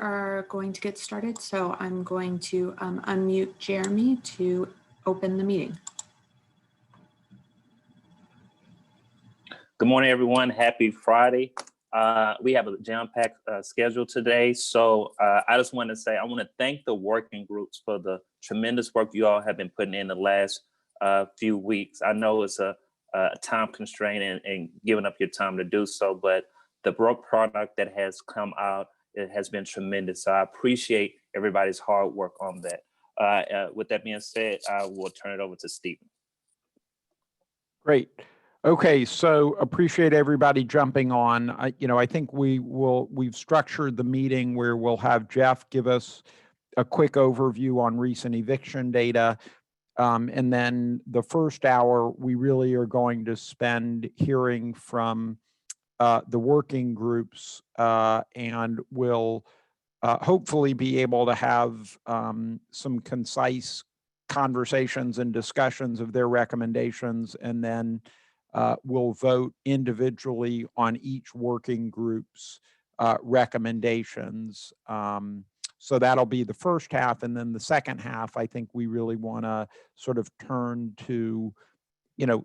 are going to get started, so I'm going to unmute Jeremy to open the meeting. Good morning, everyone. Happy Friday. We have a jam-packed schedule today, so I just want to say I want to thank the working groups for the tremendous work you all have been putting in the last few weeks. I know it's a time constraint and giving up your time to do so, but the work product that has come out, it has been tremendous. So I appreciate everybody's hard work on that. With that being said, I will turn it over to Stephen. Great. Okay, so appreciate everybody jumping on. I think we've structured the meeting where we'll have Jeff give us a quick overview on recent eviction data. And then the first hour, we really are going to spend hearing from the working groups, and we'll hopefully be able to have some concise conversations and discussions of their recommendations, and then we'll vote individually on each working group's recommendations. So that'll be the first half, and then the second half, I think we really want to sort of turn to,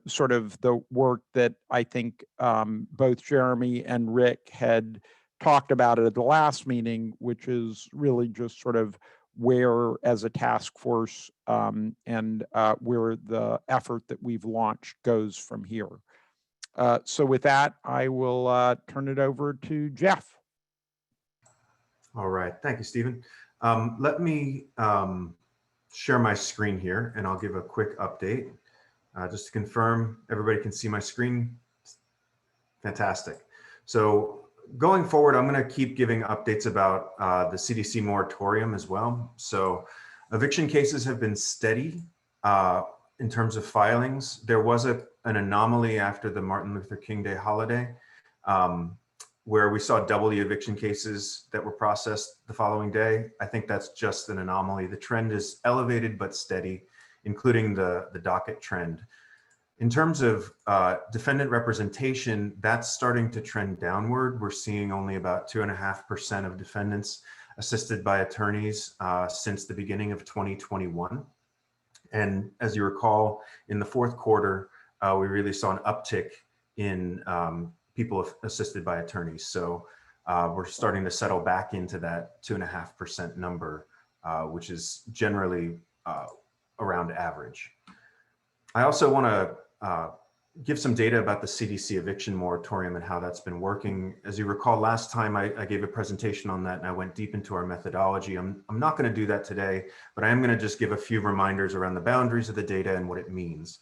sort of the work that I think both Jeremy and Rick had talked about at the last meeting, which is really just sort of where as a task force and where the effort that we've launched goes from here. So with that, I will turn it over to Jeff. All right, thank you, Stephen. Let me share my screen here and I'll give a quick update. Just to confirm, everybody can see my screen. Fantastic. So going forward, I'm going to keep giving updates about the CDC moratorium as well. So eviction cases have been steady in terms of filings. There was an anomaly after the Martin Luther King Day holiday where we saw double the eviction cases that were processed the following day. I think that's just an anomaly. The trend is elevated but steady, including the docket trend. In terms of defendant representation, that's starting to trend downward. We're seeing only about 2.5% of defendants assisted by attorneys since the beginning of 2021. And as you recall, in the fourth quarter, we really saw an uptick in people assisted by attorneys. So we're starting to settle back into that 2.5% number, which is generally around average. I also want to give some data about the CDC eviction moratorium and how that's been working. As you recall, last time I gave a presentation on that and I went deep into our methodology. I'm not going to do that today, but I am going to just give a few reminders around the boundaries of the data and what it means.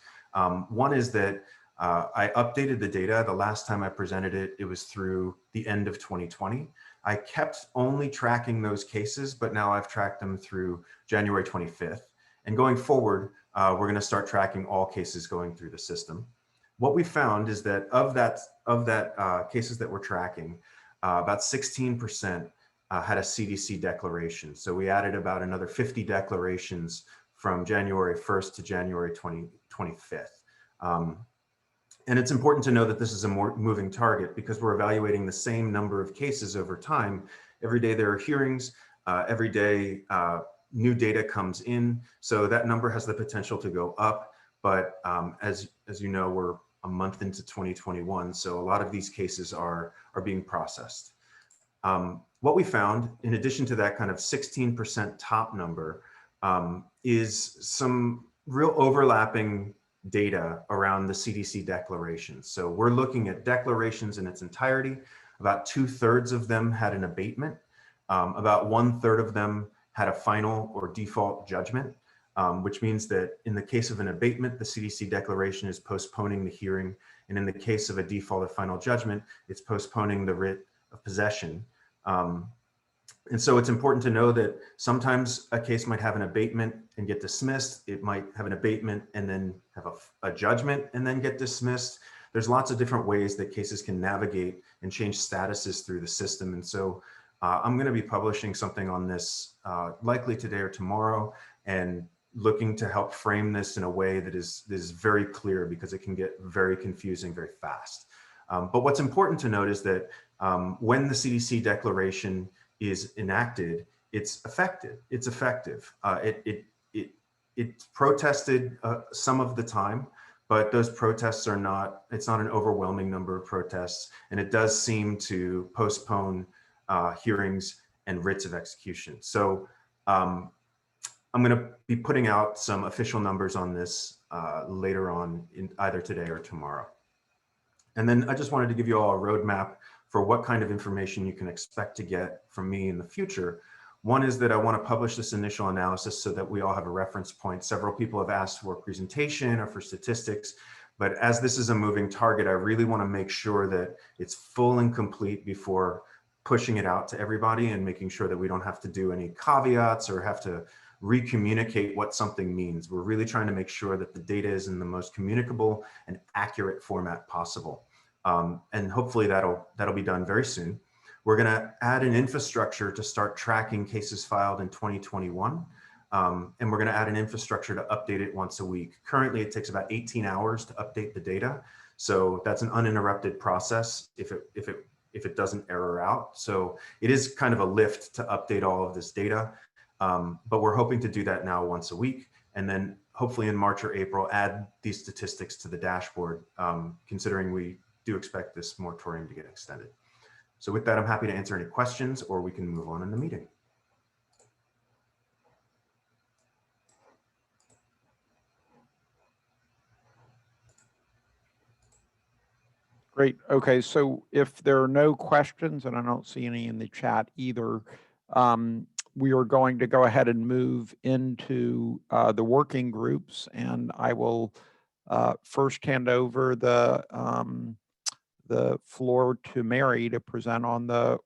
One is that I updated the data. The last time I presented it, it was through the end of 2020. I kept only tracking those cases, but now I've tracked them through January 25th. And going forward, we're going to start tracking all cases going through the system. What we found is that of that cases that we're tracking, about 16% had a CDC declaration. So we added about another 50 declarations from January 1st to January 25th. And it's important to know that this is a more moving target because we're evaluating the same number of cases over time. Every day there are hearings, every day new data comes in. So that number has the potential to go up. But as you know, we're a month into 2021. So a lot of these cases are being processed. What we found, in addition to that kind of 16% top number, is some real overlapping data around the CDC declarations. So we're looking at declarations in its entirety. About 2/3 of them had an abatement. About 1/3 of them had a final or default judgment, which means that in the case of an abatement, the CDC declaration is postponing the hearing. And in the case of a default or final judgment, it's postponing the writ of possession. And so it's important to know that sometimes a case might have an abatement and get dismissed. It might have an abatement and then have a judgment and then get dismissed. There's lots of different ways that cases can navigate and change statuses through the system. And so I'm going to be publishing something on this likely today or tomorrow, and looking to help frame this in a way that is very clear, because it can get very confusing very fast. But what's important to note is that when the CDC declaration is enacted, it's effective. It's effective. It's protested some of the time, but those protests are not, it's not an overwhelming number of protests, and it does seem to postpone hearings and writs of execution. So I'm going to be putting out some official numbers on this later on, in either today or tomorrow. And then I just wanted to give you all a roadmap for what kind of information you can expect to get from me in the future. One is that I want to publish this initial analysis so that we all have a reference point. Several people have asked for a presentation or for statistics, but as this is a moving target, I really want to make sure that it's full and complete before pushing it out to everybody and making sure that we don't have to do any caveats or have to recommunicate what something means. We're really trying to make sure that the data is in the most communicable and accurate format possible. And hopefully that'll be done very soon. We're going to add an infrastructure to start tracking cases filed in 2021. And we're going to add an infrastructure to update it once a week. Currently, it takes about 18 hours to update the data. So that's an uninterrupted process if it doesn't error out. So it is kind of a lift to update all of this data. But we're hoping to do that now once a week. And then hopefully in March or April, add these statistics to the dashboard, considering we do expect this moratorium to get extended. So with that, I'm happy to answer any questions, or we can move on in the meeting. Great. Okay, so if there are no questions, and I don't see any in the chat either, we are going to go ahead and move into the working groups, and I will first hand over the floor to Mary to present on the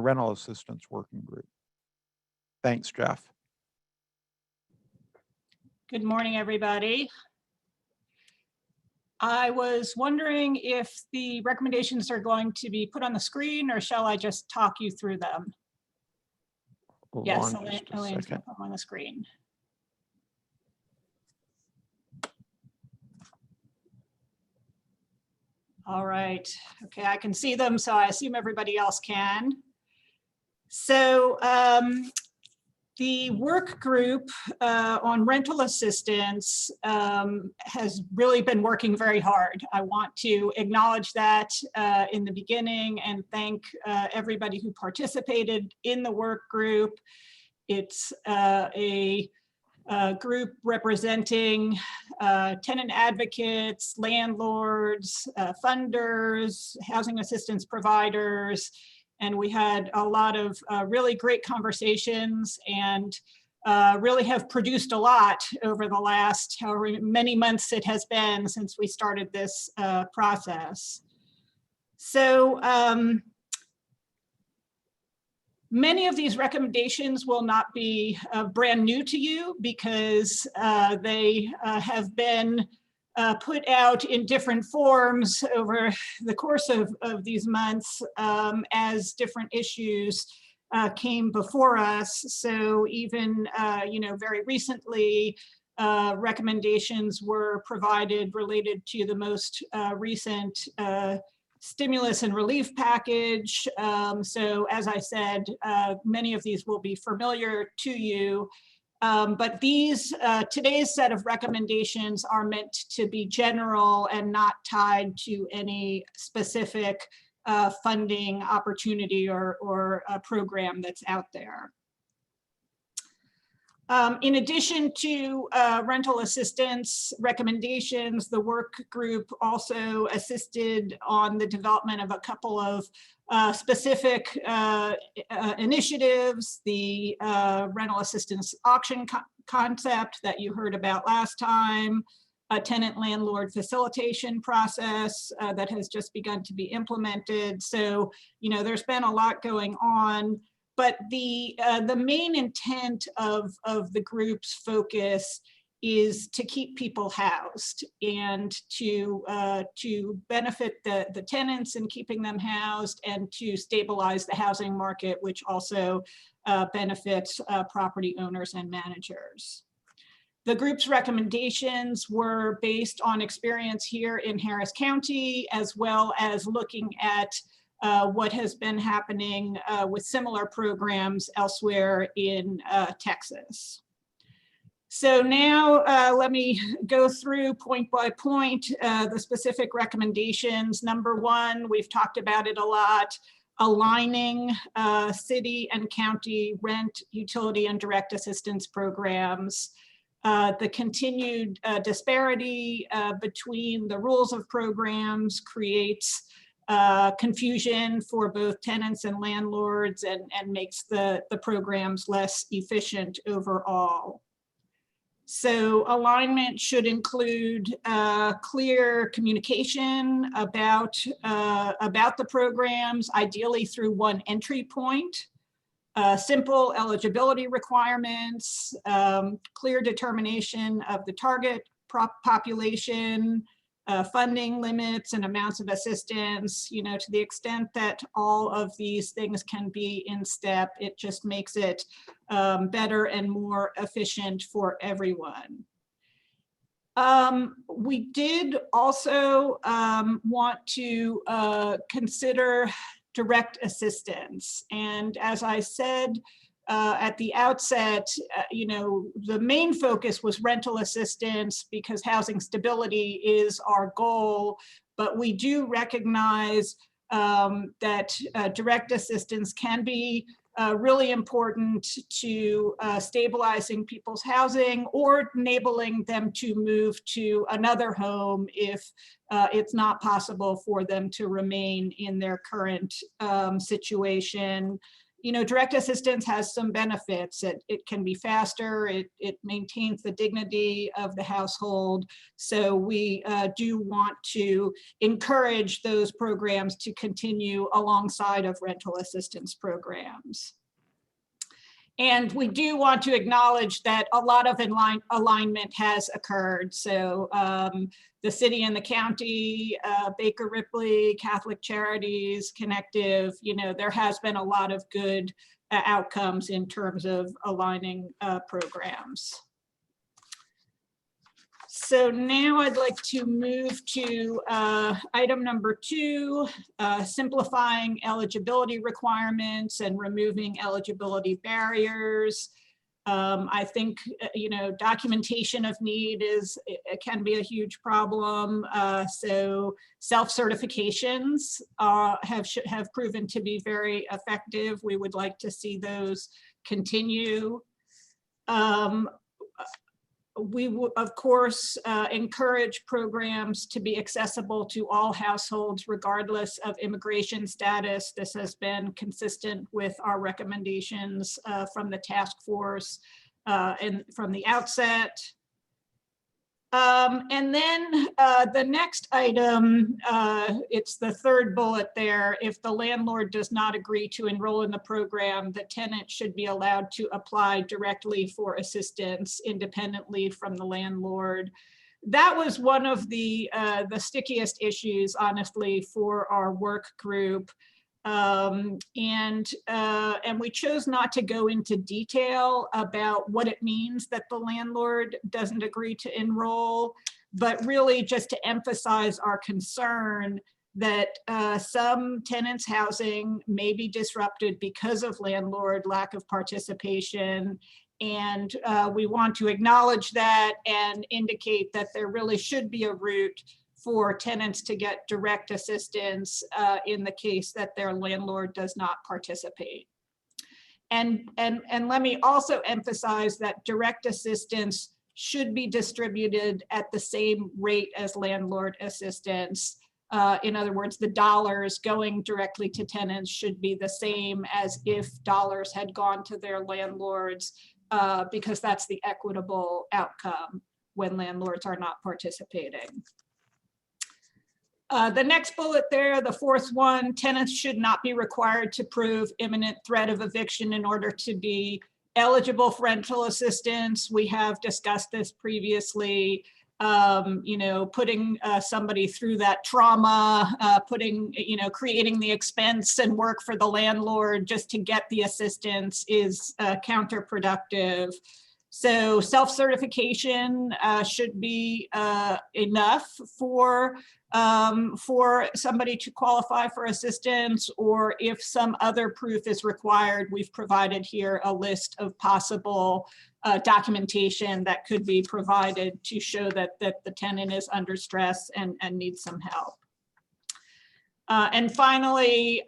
rental assistance working group. Thanks, Jeff. Good morning, everybody. I was wondering if the recommendations are going to be put on the screen, or shall I just talk you through them? Hold Yes, on just a Elaine's second. gonna put them on the screen. All right, okay, I can see them, so I assume everybody else can. So the work group on rental assistance has really been working very hard. I want to acknowledge that in the beginning and thank everybody who participated in the work group. It's a group representing tenant advocates, landlords, funders, housing assistance providers, and we had a lot of really great conversations and really have produced a lot over the last however many months it has been since we started this process. So many of these recommendations will not be brand new to you because they have been put out in different forms over the course of these months as different issues came before us. So even, very recently, recommendations were provided related to the most recent stimulus and relief package. So as I said, many of these will be familiar to you. But these today's set of recommendations are meant to be general and not tied to any specific funding opportunity or program that's out there. In addition to rental assistance recommendations, the work group also assisted on the development of a couple of specific initiatives, the rental assistance auction concept that you heard about last time, a tenant landlord facilitation process that has just begun to be implemented. So, there's been a lot going on. But the main intent of the group's focus is to keep people housed and to benefit the tenants in keeping them housed and to stabilize the housing market, which also benefits property owners and managers. The group's recommendations were based on experience here in Harris County, as well as looking at what has been happening with similar programs elsewhere in Texas. So now let me go through point by point the specific recommendations. Number one, we've talked about it a lot, aligning city and county rent, utility, and direct assistance programs. The continued disparity between the rules of programs creates confusion for both tenants and landlords and makes the programs less efficient overall. So alignment should include clear communication about the programs, ideally through one entry point, simple eligibility requirements, clear determination of the target population, funding limits and amounts of assistance. You know, to the extent that all of these things can be in step, it just makes it better and more efficient for everyone. We did also want to consider direct assistance. And as I said at the outset, you know, the main focus was rental assistance because housing stability is our goal, but we do recognize that direct assistance can be really important to stabilizing people's housing or enabling them to move to another home if it's not possible for them to remain in their current situation. You know, direct assistance has some benefits. It can be faster, it maintains the dignity of the household. So we do want to encourage those programs to continue alongside of rental assistance programs. And we do want to acknowledge that a lot of alignment has occurred. So the city and the county, Baker Ripley, Catholic Charities, Connective, you know, there has been a lot of good outcomes in terms of aligning programs. So now I'd like to move to item number 2, simplifying eligibility requirements and removing eligibility barriers. I think, you know, documentation of need can be a huge problem. So self-certifications have proven to be very effective. We would like to see those continue. We will, of course, encourage programs to be accessible to all households, regardless of immigration status. This has been consistent with our recommendations from the task force and from the outset. And then the next item, it's the third bullet there. If the landlord does not agree to enroll in the program, the tenant should be allowed to apply directly for assistance independently from the landlord. That was one of the stickiest issues, honestly, for our work group. And we chose not to go into detail about what it means that the landlord doesn't agree to enroll, but really just to emphasize our concern that some tenants' housing may be disrupted because of landlord lack of participation. And we want to acknowledge that and indicate that there really should be a route for tenants to get direct assistance in the case that their landlord does not participate. And let me also emphasize that direct assistance should be distributed at the same rate as landlord assistance. In other words, the dollars going directly to tenants should be the same as if dollars had gone to their landlords, because that's the equitable outcome when landlords are not participating. The next bullet there, the fourth one, tenants should not be required to prove imminent threat of eviction in order to be eligible for rental assistance. We have discussed this previously. You know, putting somebody through that trauma, creating the expense and work for the landlord just to get the assistance is counterproductive. So self-certification should be enough for somebody to qualify for assistance, or if some other proof is required, we've provided here a list of possible documentation that could be provided to show that the tenant is under stress and needs some help. And finally,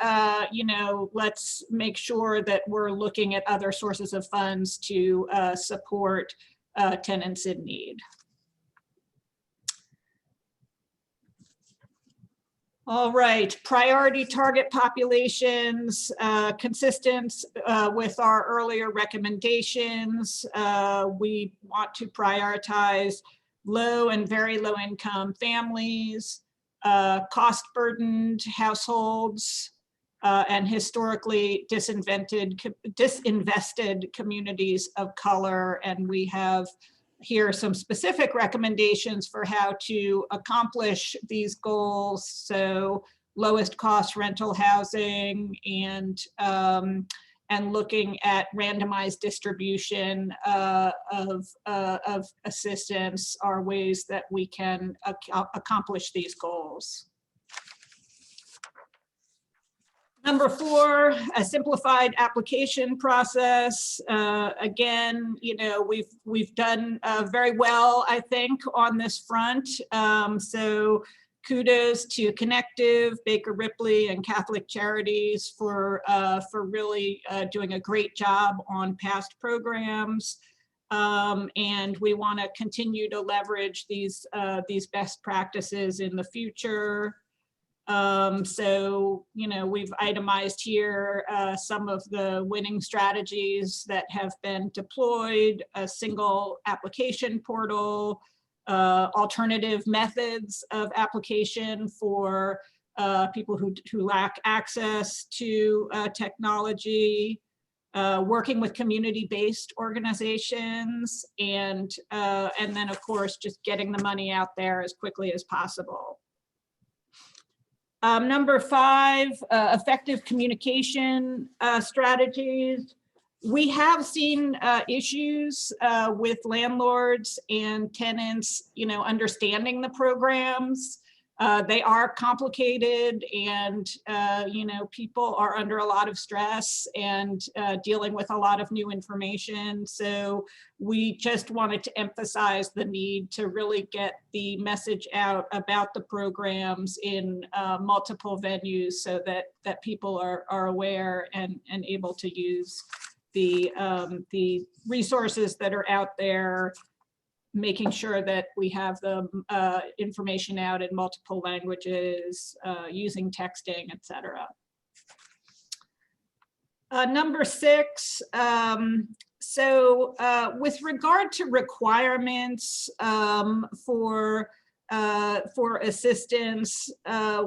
let's make sure that we're looking at other sources of funds to support tenants in need. All right, priority target populations, consistent with our earlier recommendations. We want to prioritize low and very low income families, cost burdened households, and historically disinvested communities of color. And we have here some specific recommendations for how to accomplish these goals. So lowest cost rental housing and looking at randomized distribution of assistance are ways that we can accomplish these goals. Number 4, a simplified application process. Again, we've done very well, I think, on this front. So kudos to Connective, Baker Ripley, and Catholic Charities for really doing a great job on past programs. And we want to continue to leverage these best practices in the future. So, we've itemized here some of the winning strategies that have been deployed: a single application portal, alternative methods of application for people who lack access to technology, working with community-based organizations, and then, of course, just getting the money out there as quickly as possible. Number 5, effective communication strategies. We have seen issues with landlords and tenants, understanding the programs. They are complicated, and people are under a lot of stress and dealing with a lot of new information. So we just wanted to emphasize the need to really get the message out about the programs in multiple venues, so that people are aware and able to use the resources that are out there, making sure that we have the information out in multiple languages, using texting, etc. Number 6, so with regard to requirements for assistance,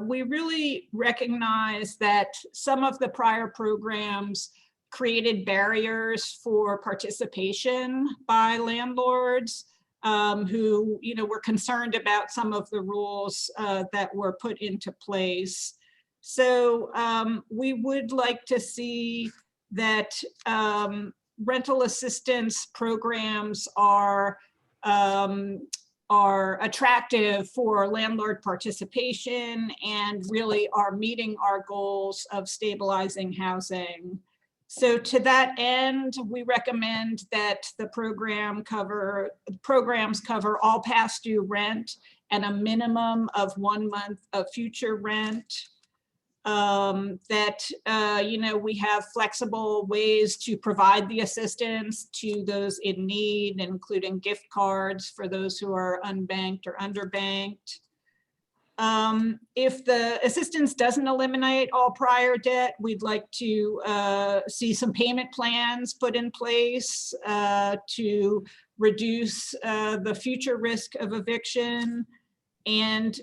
we really recognize that some of the prior programs created barriers for participation by landlords who were concerned about some of the rules that were put into place. So we would like to see that rental assistance programs are attractive for landlord participation and really are meeting our goals of stabilizing housing. So to that end, we recommend that the programs cover all past due rent and a minimum of 1 month of future rent. We have flexible ways to provide the assistance to those in need, including gift cards for those who are unbanked or underbanked. If the assistance doesn't eliminate all prior debt, we'd like to see some payment plans put in place to reduce the future risk of eviction. And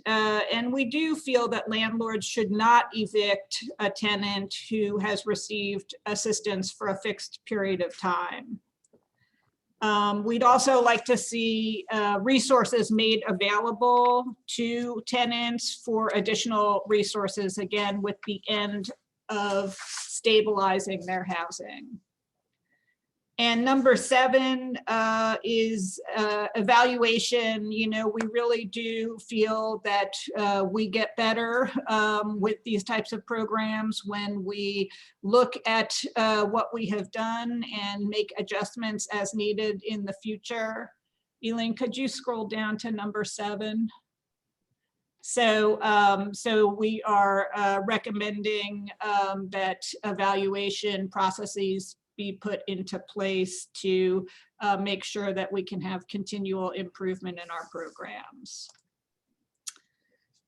we do feel that landlords should not evict a tenant who has received assistance for a fixed period of time. We'd also like to see resources made available to tenants for additional resources, again, with the end of stabilizing their housing. And number 7 is evaluation. You know, we really do feel that we get better with these types of programs when we look at what we have done and make adjustments as needed in the future. Elaine, could you scroll down to number 7? So, so we are recommending that evaluation processes be put into place to make sure that we can have continual improvement in our programs.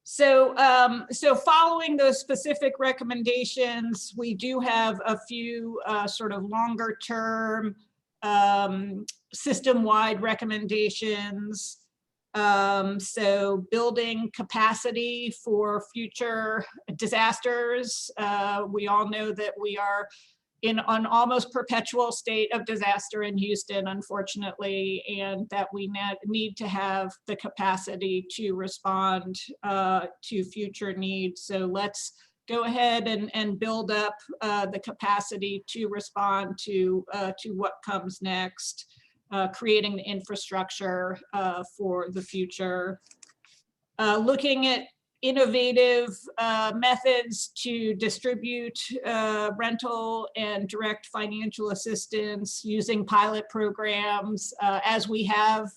So, so following those specific recommendations, we do have a few sort of longer term system-wide recommendations. So building capacity for future disasters. We all know that we are in an almost perpetual state of disaster in Houston, unfortunately, and that we need to have the capacity to respond to future needs. So let's go ahead and build up the capacity to respond to what comes next, creating the infrastructure for the future. Looking at innovative methods to distribute rental and direct financial assistance using pilot programs as we have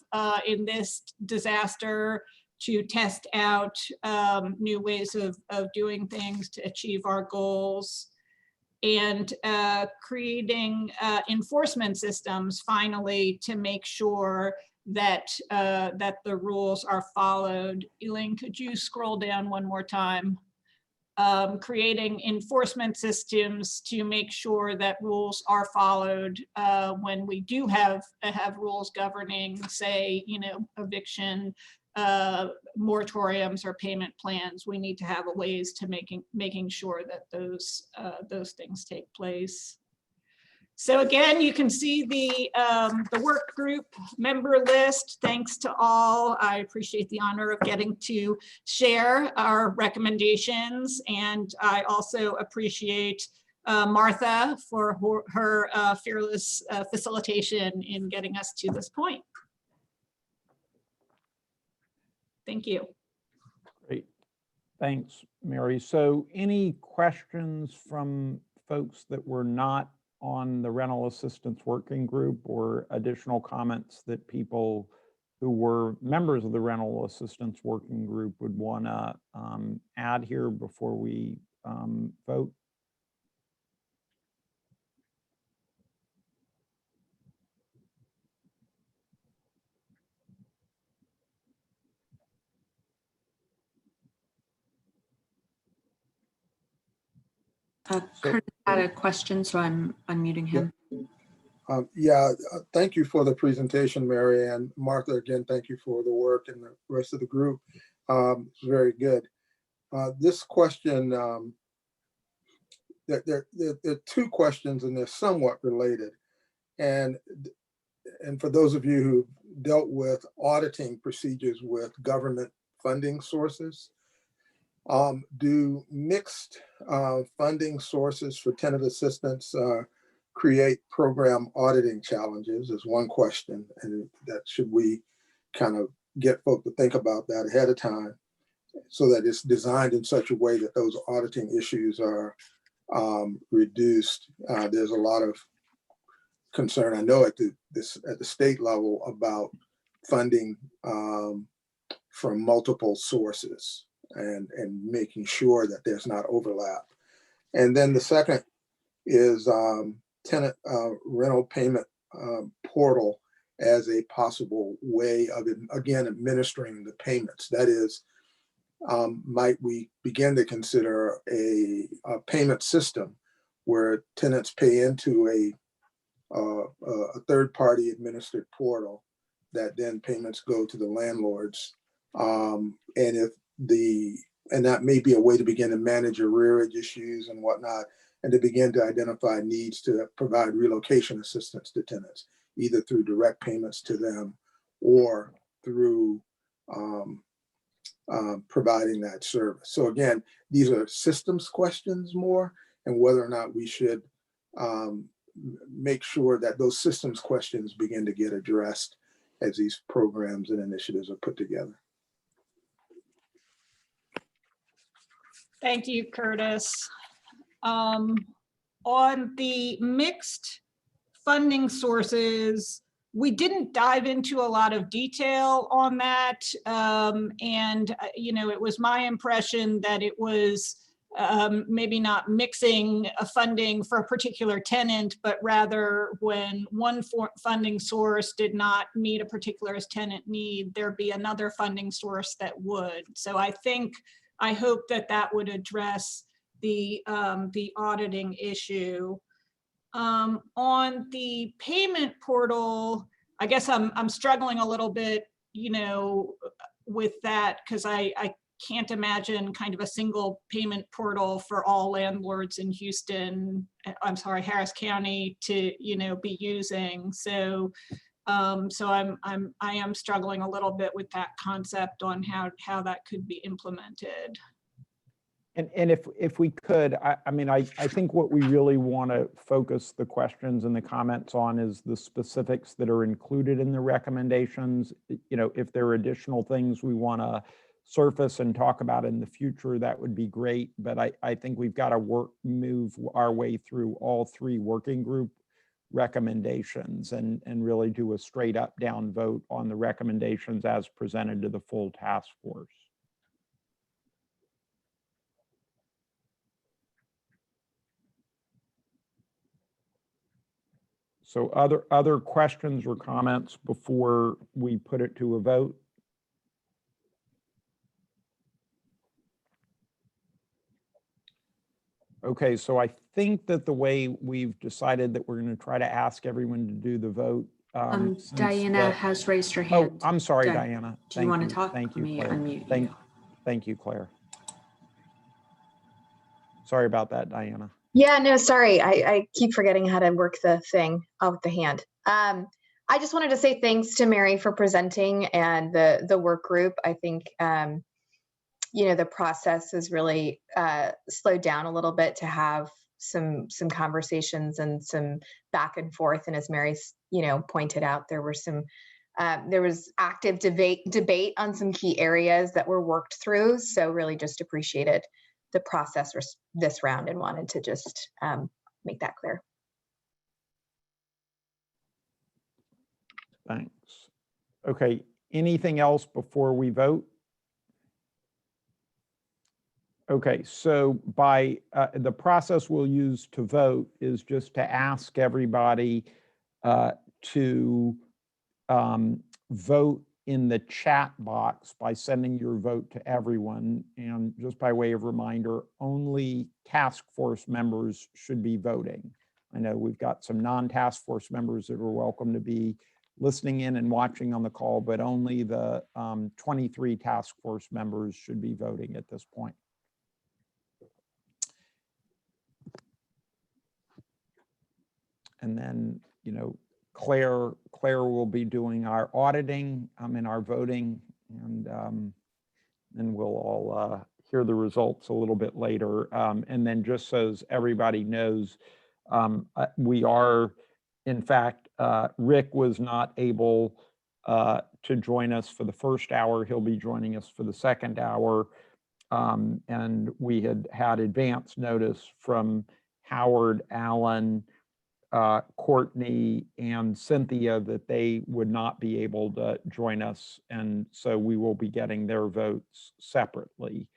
in this disaster to test out new ways of doing things to achieve our goals. And creating enforcement systems finally to make sure that that the rules are followed. Elaine, could you scroll down one more time? Creating enforcement systems to make sure that rules are followed when we do have rules governing, say, you know, eviction, moratoriums or payment plans. We need to have ways to making sure that those things take place. So again, you can see the work group member list. Thanks to all. I appreciate the honor of getting to share our recommendations. And I also appreciate Martha for her fearless facilitation in getting us to this point. Thank you. Great. Thanks, Mary. So any questions from folks that were not on the rental assistance working group, or additional comments that people who were members of the rental assistance working group would want to add here before we vote? Curtis had a question, so I'm unmuting him. Thank you for the presentation, Mary, and Martha, again, thank you for the work and the rest of the group. It's very good. This question, there are 2 questions and they're somewhat related. And for those of you who dealt with auditing procedures with government funding sources, do mixed funding sources for tenant assistance create program auditing challenges is one question, and that should we kind of get folk to think about that ahead of time so that it's designed in such a way that those auditing issues are reduced. There's a lot of concern, I know, at the state level about funding from multiple sources and making sure that there's not overlap. And then the second is tenant rental payment portal as a possible way of, again, administering the payments. That is, might we begin to consider a payment system where tenants pay into a third-party administered portal that then payments go to the landlords, and that may be a way to begin to manage arrearage issues and whatnot, and to begin to identify needs to provide relocation assistance to tenants, either through direct payments to them or through providing that service. So again, these are systems questions more, and whether or not we should make sure that those systems questions begin to get addressed as these programs and initiatives are put together. Thank you, Curtis. On the mixed funding sources, we didn't dive into a lot of detail on that. It was my impression that it was maybe not mixing a funding for a particular tenant, but rather when one funding source did not meet a particular tenant need, there'd be another funding source that would. So I hope that would address the auditing issue. On the payment portal, I guess I'm struggling a little bit, with that, because I can't imagine kind of a single payment portal for all landlords in Harris County to, be using. So, I am struggling a little bit with that concept on how that could be implemented. And if we could, I think what we really want to focus the questions and the comments on is the specifics that are included in the recommendations. If there are additional things we want to surface and talk about in the future, that would be great. But I think we've got to move our way through all 3 working group recommendations and really do a straight up down vote on the recommendations as presented to the full task force. So other questions or comments before we put it to a vote? Okay, so I think that the way we've decided that we're going to try to ask everyone to do the vote. Diana has raised her Oh, hand. I'm sorry, Diana. Do you want to talk? Thank you, Let me Claire. unmute you. Thank you, Claire. Sorry about that, Diana. Yeah, no, sorry. I keep forgetting how to work the thing with the hand. I just wanted to say thanks to Mary for presenting and the work group. I think, the process has really slowed down a little bit to have some conversations and some back and forth. And as Mary's, pointed out, there was active debate on some key areas that were worked through. So really just appreciated the process this round and wanted to just make that clear. Thanks. Okay, anything else before we vote? Okay, so by the process we'll use to vote is just to ask everybody to vote in the chat box by sending your vote to everyone. And just by way of reminder, only task force members should be voting. I know we've got some non-task force members that are welcome to be listening in and watching on the call, but only the 23 task force members should be voting at this point. And then, Claire will be doing our auditing and our voting, and then we'll all hear the results a little bit later. And then just so everybody knows, we are, in fact, Rick was not able to join us for the first hour. He'll be joining us for the second hour. And we had advance notice from Howard, Allen, Courtney, and Cynthia that they would not be able to join us. And so we will be getting their votes separately.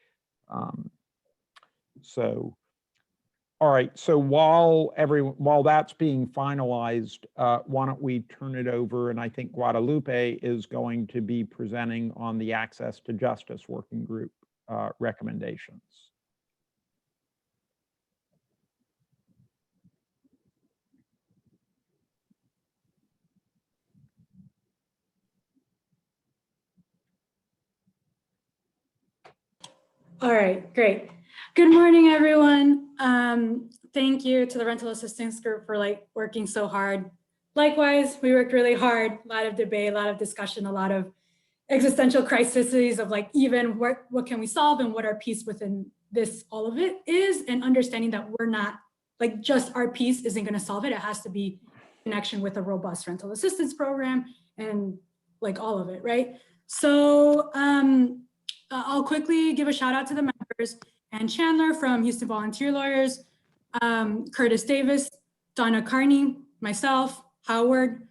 All right, so while that's being finalized, why don't we turn it over? And I think Guadalupe is going to be presenting on the Access to Justice Working Group recommendations. All right, great. Good morning, everyone. Thank you to the rental assistance group for working so hard. Likewise, we worked really hard, a lot of debate, a lot of discussion, a lot of existential crises of even what can we solve and what our piece within this, all of it is, and understanding that we're not like just our piece isn't going to solve it. It has to be connection with a robust rental assistance program and like all of it, right? So I'll quickly give a shout out to the members: Ann Chandler from Houston Volunteer Lawyers, Curtis Davis, Donna Carney, myself, Howard,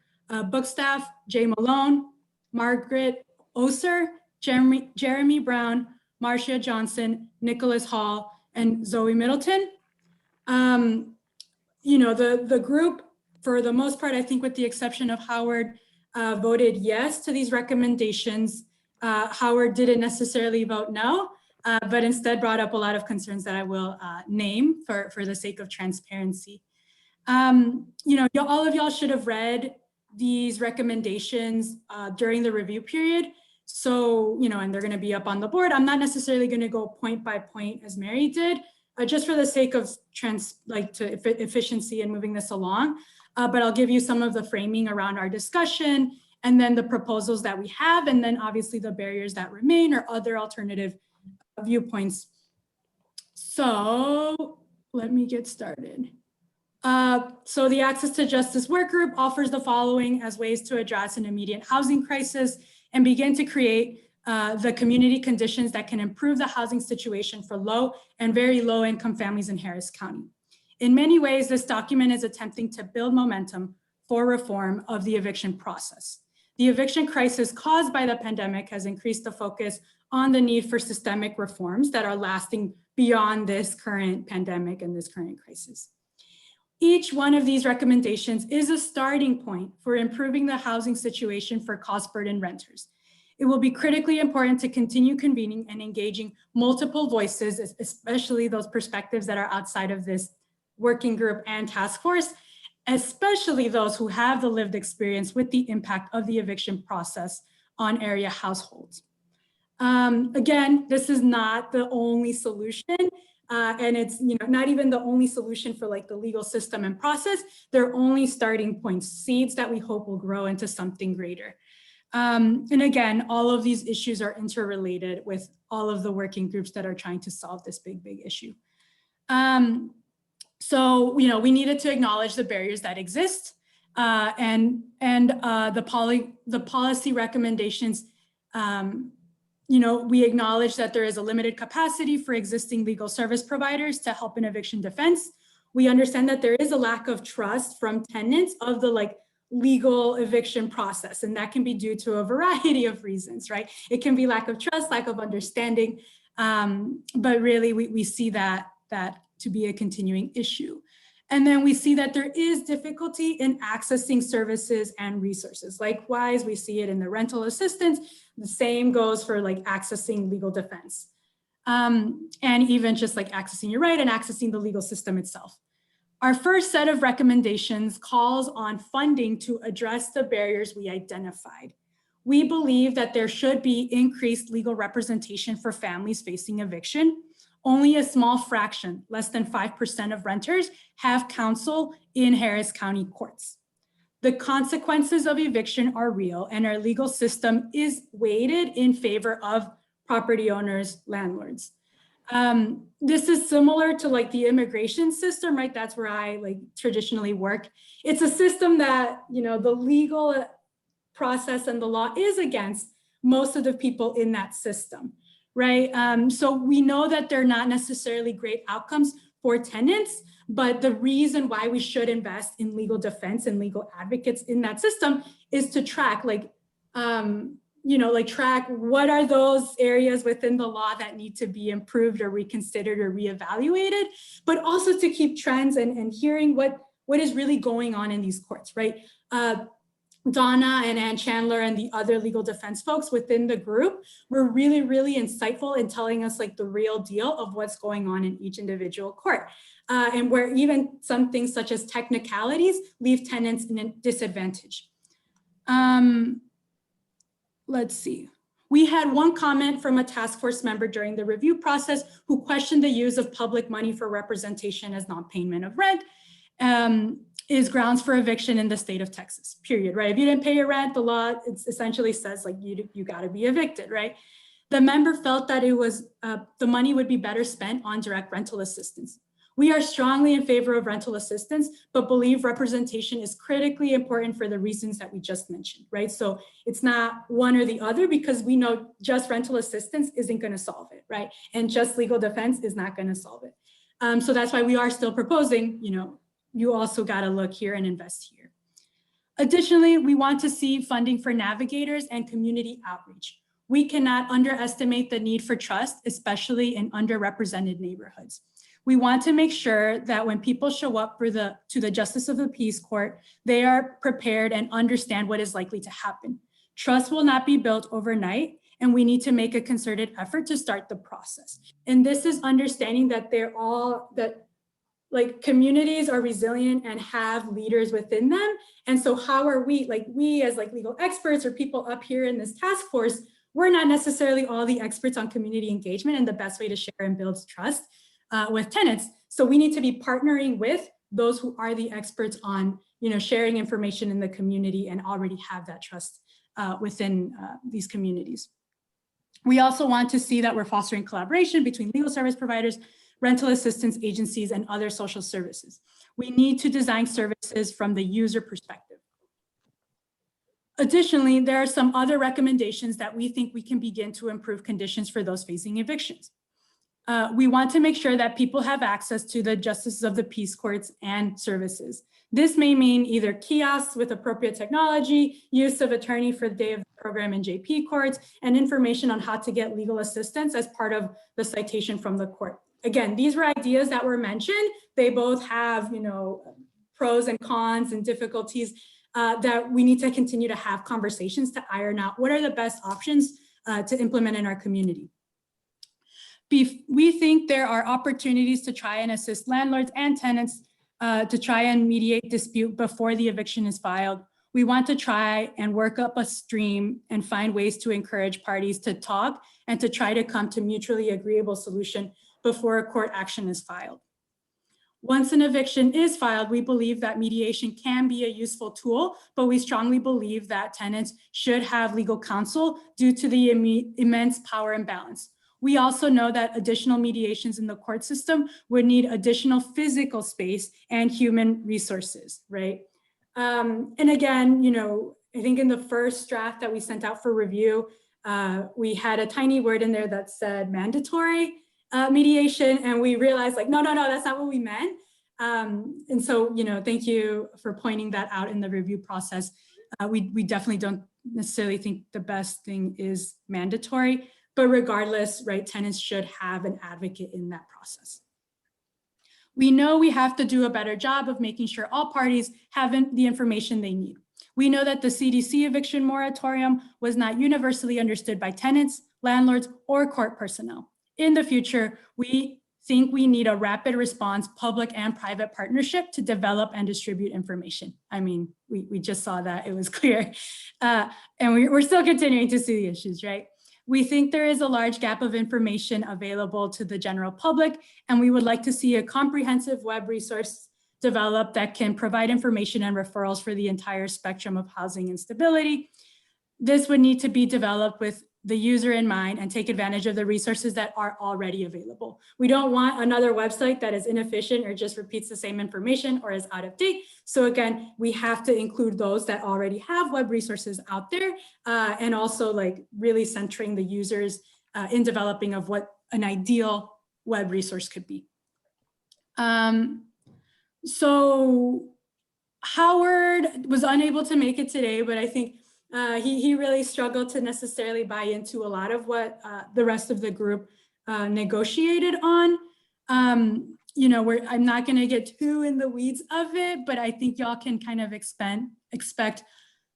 book staff, Jay Malone, Margaret Oser, Jeremy Brown, Marcia Johnson, Nicholas Hall, and Zoe Middleton. You know, the group, for the most part, I think with the exception of Howard, voted yes to these recommendations. Howard didn't necessarily vote no, but instead brought up a lot of concerns that I will name for the sake of transparency. You know, all of y'all should have read these recommendations during the review period. So, you know, and they're going to be up on the board. I'm not necessarily going to go point by point as Mary did, just for the sake of efficiency and moving this along. But I'll give you some of the framing around our discussion, and then the proposals that we have, and then obviously the barriers that remain or other alternative viewpoints. So let me get started. So the Access to Justice Work Group offers the following as ways to address an immediate housing crisis and begin to create the community conditions that can improve the housing situation for low and very low income families in Harris County. In many ways, this document is attempting to build momentum for reform of the eviction process. The eviction crisis caused by the pandemic has increased the focus on the need for systemic reforms that are lasting beyond this current pandemic and this current crisis. Each one of these recommendations is a starting point for improving the housing situation for cost burden renters. It will be critically important to continue convening and engaging multiple voices, especially those perspectives that are outside of this working group and task force, especially those who have the lived experience with the impact of the eviction process on area households. Again, this is not the only solution. And it's, you know, not even the only solution for like the legal system and process. They're only starting points, seeds that we hope will grow into something greater. And again, all of these issues are interrelated with all of the working groups that are trying to solve this big issue. So, you know, we needed to acknowledge the barriers that exist, and the policy recommendations. You know, we acknowledge that there is a limited capacity for existing legal service providers to help in eviction defense. We understand that there is a lack of trust from tenants of the legal eviction process, and that can be due to a variety of reasons, right? It can be lack of trust, lack of understanding, but really we see that to be a continuing issue. And then we see that there is difficulty in accessing services and resources. Likewise, we see it in the rental assistance. The same goes for accessing legal defense. And even just accessing your right and accessing the legal system itself. Our first set of recommendations calls on funding to address the barriers we identified. We believe that there should be increased legal representation for families facing eviction. Only a small fraction, less than 5% of renters, have counsel in Harris County courts. The consequences of eviction are real, and our legal system is weighted in favor of property owners, landlords. This is similar to the immigration system, right? That's where I traditionally work. It's a system that, the legal process and the law is against most of the people in that system. Right. So we know that they're not necessarily great outcomes for tenants, but the reason why we should invest in legal defense and legal advocates in that system is to track track what are those areas within the law that need to be improved or reconsidered or reevaluated, but also to keep trends and hearing what is really going on in these courts, right? Donna and Ann Chandler and the other legal defense folks within the group were really, really insightful in telling us the real deal of what's going on in each individual court. And where even some things such as technicalities leave tenants in a disadvantage. Let's see. We had one comment from a task force member during the review process who questioned the use of public money for representation as non-payment of rent. Is grounds for eviction in the state of Texas, period, right? If you didn't pay your rent, the law essentially says you gotta be evicted, right? The member felt that it was, the money would be better spent on direct rental assistance. We are strongly in favor of rental assistance, but believe representation is critically important for the reasons that we just mentioned, right? So it's not one or the other, because we know just rental assistance isn't going to solve it, right? And just legal defense is not going to solve it. So that's why we are still proposing, you also got to look here and invest here. Additionally, we want to see funding for navigators and community outreach. We cannot underestimate the need for trust, especially in underrepresented neighborhoods. We want to make sure that when people show up to the Justice of the Peace Court, they are prepared and understand what is likely to happen. Trust will not be built overnight, and we need to make a concerted effort to start the process. And this is understanding that communities are resilient and have leaders within them. And so how are we as legal experts or people up here in this task force, we're not necessarily all the experts on community engagement and the best way to share and build trust with tenants. So we need to be partnering with those who are the experts on, sharing information in the community and already have that trust within these communities. We also want to see that we're fostering collaboration between legal service providers, rental assistance agencies, and other social services. We need to design services from the user perspective. Additionally, there are some other recommendations that we think we can begin to improve conditions for those facing evictions. We want to make sure that people have access to the Justices of the Peace Courts and services. This may mean either kiosks with appropriate technology, use of attorney for the day of the program in JP courts, and information on how to get legal assistance as part of the citation from the court. Again, these were ideas that were mentioned. They both have, pros and cons and difficulties that we need to continue to have conversations to iron out what are the best options to implement in our community. We think there are opportunities to try and assist landlords and tenants to try and mediate dispute before the eviction is filed. We want to try and work up a stream and find ways to encourage parties to talk and to try to come to mutually agreeable solution before a court action is filed. Once an eviction is filed, we believe that mediation can be a useful tool, but we strongly believe that tenants should have legal counsel due to the immense power imbalance. We also know that additional mediations in the court system would need additional physical space and human resources, right? And again, I think in the first draft that we sent out for review, we had a tiny word in there that said mandatory mediation, and we realized no, that's not what we meant. And so, thank you for pointing that out in the review process. We definitely don't necessarily think the best thing is mandatory, but regardless, right, tenants should have an advocate in that process. We know we have to do a better job of making sure all parties have the information they need. We know that the CDC eviction moratorium was not universally understood by tenants, landlords, or court personnel. In the future, we think we need a rapid response public and private partnership to develop and distribute information. I mean, we just saw that, it was clear. And we're still continuing to see the issues, right? We think there is a large gap of information available to the general public, and we would like to see a comprehensive web resource developed that can provide information and referrals for the entire spectrum of housing instability. This would need to be developed with the user in mind and take advantage of the resources that are already available. We don't want another website that is inefficient or just repeats the same information or is out of date. So again, we have to include those that already have web resources out there, and also really centering the users in developing of what an ideal web resource could be. So Howard was unable to make it today, but I think he really struggled to necessarily buy into a lot of what the rest of the group negotiated on. I'm not going to get too in the weeds of it, but I think y'all can kind of expect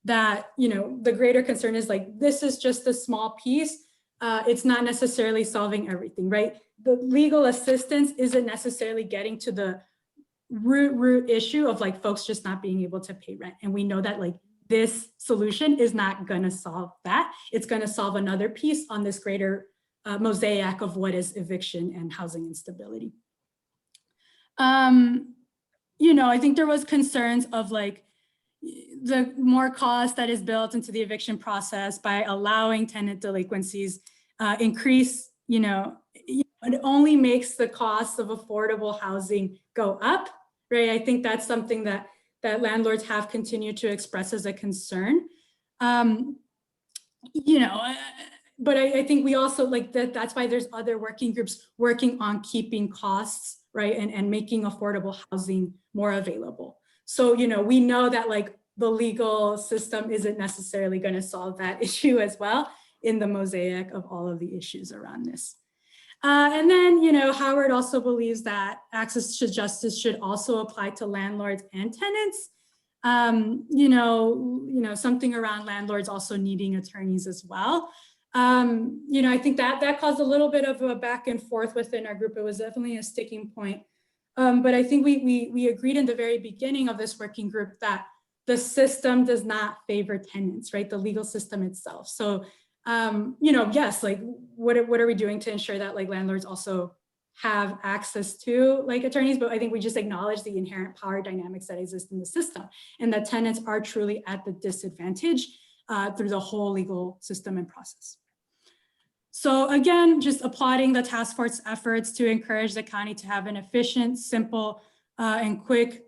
that, the greater concern is this is just a small piece. It's not necessarily solving everything, right? The legal assistance isn't necessarily getting to the root issue of folks just not being able to pay rent. And we know that this solution is not going to solve that. It's going to solve another piece on this greater mosaic of what is eviction and housing instability. I think there was concerns of the more cost that is built into the eviction process by allowing tenant delinquencies increase, it only makes the cost of affordable housing go up, right? I think that's something that landlords have continued to express as a concern. You know, but I think we also like that. That's why there's other working groups working on keeping costs, right, and making affordable housing more available. So, you know, we know that like the legal system isn't necessarily going to solve that issue as well in the mosaic of all of the issues around this. And then, you know, Howard also believes that access to justice should also apply to landlords and tenants. You know, something around landlords also needing attorneys as well. You know, I think that caused a little bit of a back and forth within our group. It was definitely a sticking point. But I think we agreed in the very beginning of this working group that the system does not favor tenants, right? The legal system itself. So, you know, yes, like what are we doing to ensure that like landlords also have access to like attorneys? But I think we just acknowledge the inherent power dynamics that exist in the system and that tenants are truly at the disadvantage through the whole legal system and process. So again, just applauding the task force efforts to encourage the county to have an efficient, simple, and quick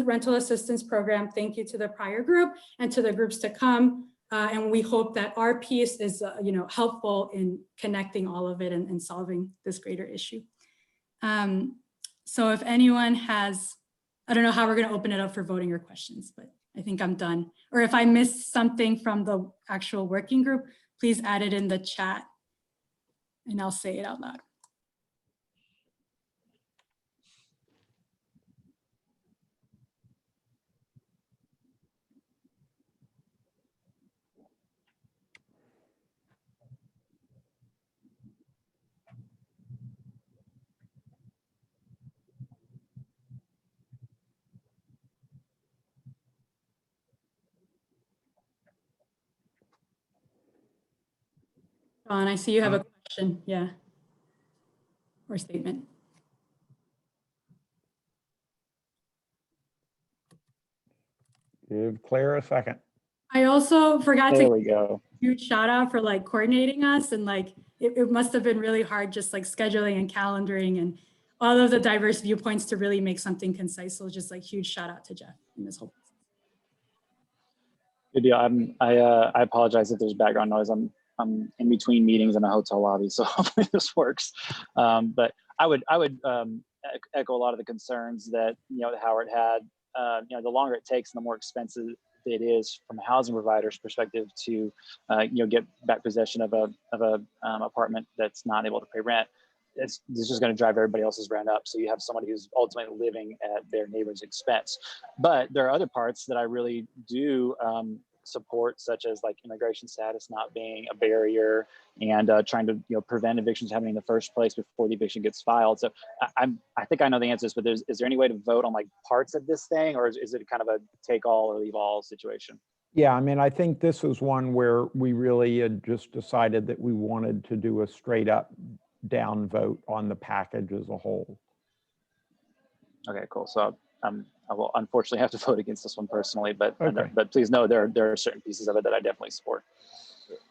rental assistance program. Thank you to the prior group and to the groups to come. And we hope that our piece is, you know, helpful in connecting all of it and solving this greater issue. So if anyone has, I don't know how we're going to open it up for voting or questions, but I think I'm done. Or if I missed something from the actual working group, please add it in the chat and I'll say it out loud. John, I see you have a question, yeah, or statement. Give Claire a second. I also forgot There to we go. huge shout out for like coordinating us and like it must have been really hard just like scheduling and calendaring and all of the diverse viewpoints to really make something concise. So just like huge shout out to Jeff in this whole process. Good deal. I apologize if there's background noise. I'm in between meetings in a hotel lobby, so hopefully this works. But I would echo a lot of the concerns that that Howard had. The longer it takes, and the more expensive it is from a housing provider's perspective to get back possession of a apartment that's not able to pay rent. It's just going to drive everybody else's rent up. So you have somebody who's ultimately living at their neighbor's expense. But there are other parts that I really do support, such as like immigration status not being a barrier and trying to prevent evictions happening in the first place before the eviction gets filed. So I think I know the answers, but is there any way to vote on like parts of this thing, or is it kind of a take all or leave all situation? Yeah, I mean, I think this was one where we really had just decided that we wanted to do a straight up down vote on the package as a whole. Okay, cool. So I will unfortunately have to vote against this one personally, but Okay. but please know there are certain pieces of it that I definitely support.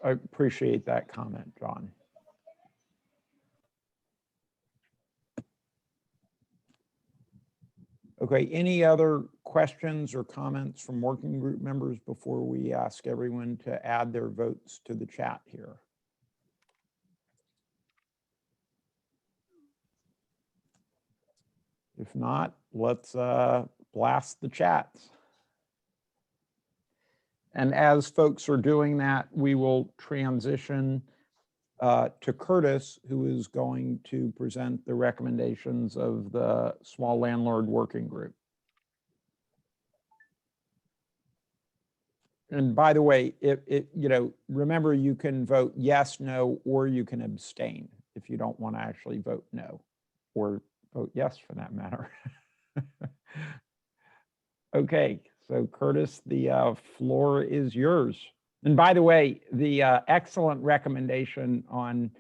I appreciate that comment, John. Okay, any other questions or comments from working group members before we ask everyone to add their votes to the chat here? If not, let's blast the chats. And as folks are doing that, we will transition to Curtis, who is going to present the recommendations of the Small Landlord Working Group. And by the way, remember you can vote yes, no, or you can abstain if you don't want to actually vote no, or vote yes for that matter. Okay, so Curtis, the floor is yours. And by the way, the excellent recommendation on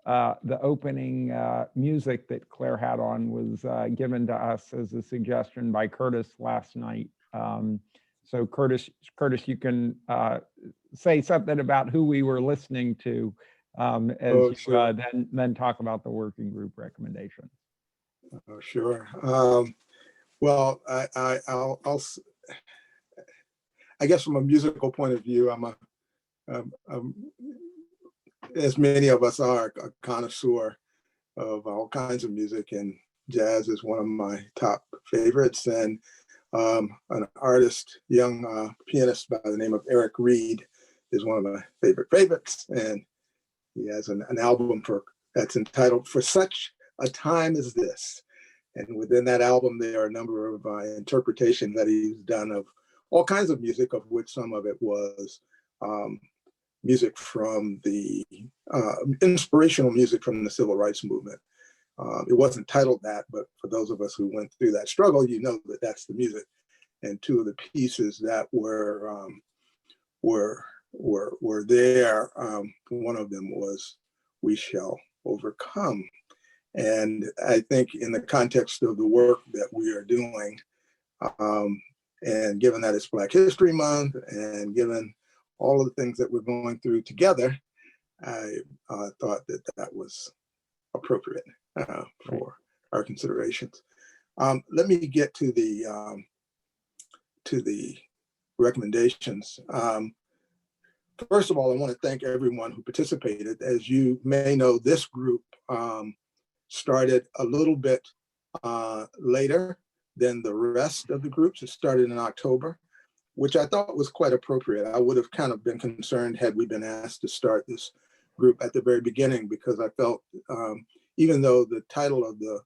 the opening music that Claire had on was given to us as a suggestion by Curtis last night. So Curtis, you can say something about who we were listening to as Oh, you sure. then talk about the working group recommendations. Oh, sure. Well, I guess from a musical point of view, I'm, as many of us are, a connoisseur of all kinds of music, and jazz is one of my top favorites. And an artist, young pianist by the name of Eric Reed is one of my favorites. And he has an album that's entitled "For Such a Time as This." And within that album, there are a number of interpretations that he's done of all kinds of music, of which some of it was music from the inspirational music from the civil rights movement. It wasn't titled that, but for those of us who went through that struggle, you know that that's the music. And two of the pieces that were there. One of them was "We Shall Overcome." And I think in the context of the work that we are doing, and given that it's Black History Month, and given all of the things that we're going through together, I thought that that was appropriate for our considerations. Let me get to the recommendations. First of all, I want to thank everyone who participated. As you may know, this group started a little bit later than the rest of the groups. It started in October, which I thought was quite appropriate. I would have kind of been concerned had we been asked to start this group at the very beginning, because I felt, even though the title of the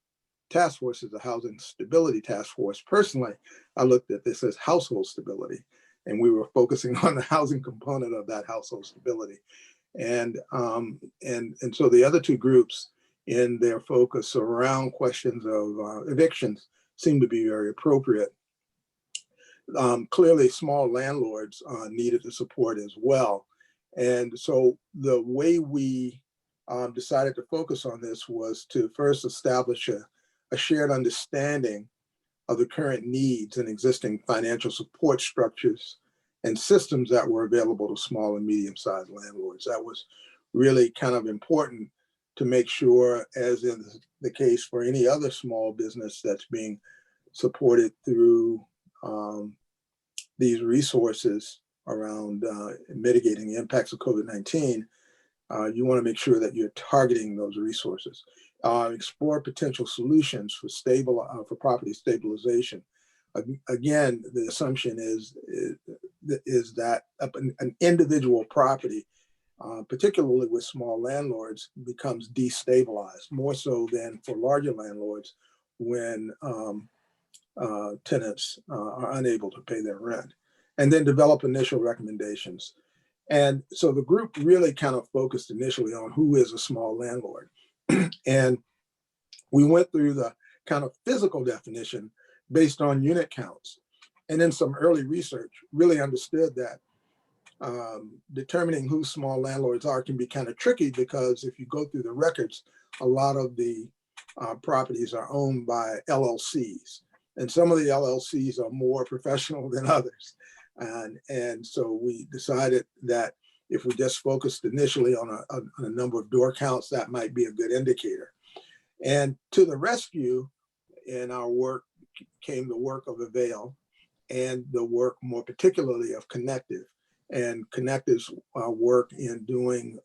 task force is a Housing Stability Task Force, personally, I looked at this as household stability, and we were focusing on the housing component of that household stability. And so the other two groups, in their focus around questions of evictions, seem to be very appropriate. Clearly, small landlords needed the support as well. And so the way we decided to focus on this was to first establish a shared understanding of the current needs and existing financial support structures and systems that were available to small and medium-sized landlords. That was really kind of important to make sure, as in the case for any other small business that's being supported through these resources around mitigating the impacts of COVID-19, you want to make sure that you're targeting those resources. Explore potential solutions for property stabilization. Again, the assumption is that an individual property, particularly with small landlords, becomes destabilized more so than for larger landlords when tenants are unable to pay their rent. And then develop initial recommendations. And so the group really kind of focused initially on who is a small landlord. And we went through the kind of physical definition based on unit counts. And then some early research really understood that determining who small landlords are can be kind of tricky, because if you go through the records, a lot of the properties are owned by LLCs. And some of the LLCs are more professional than others. And so we decided that if we just focused initially on a number of door counts, that might be a good indicator. And to the rescue in our work came the work of Avail and the work more particularly of Connective. And Connective's work in doing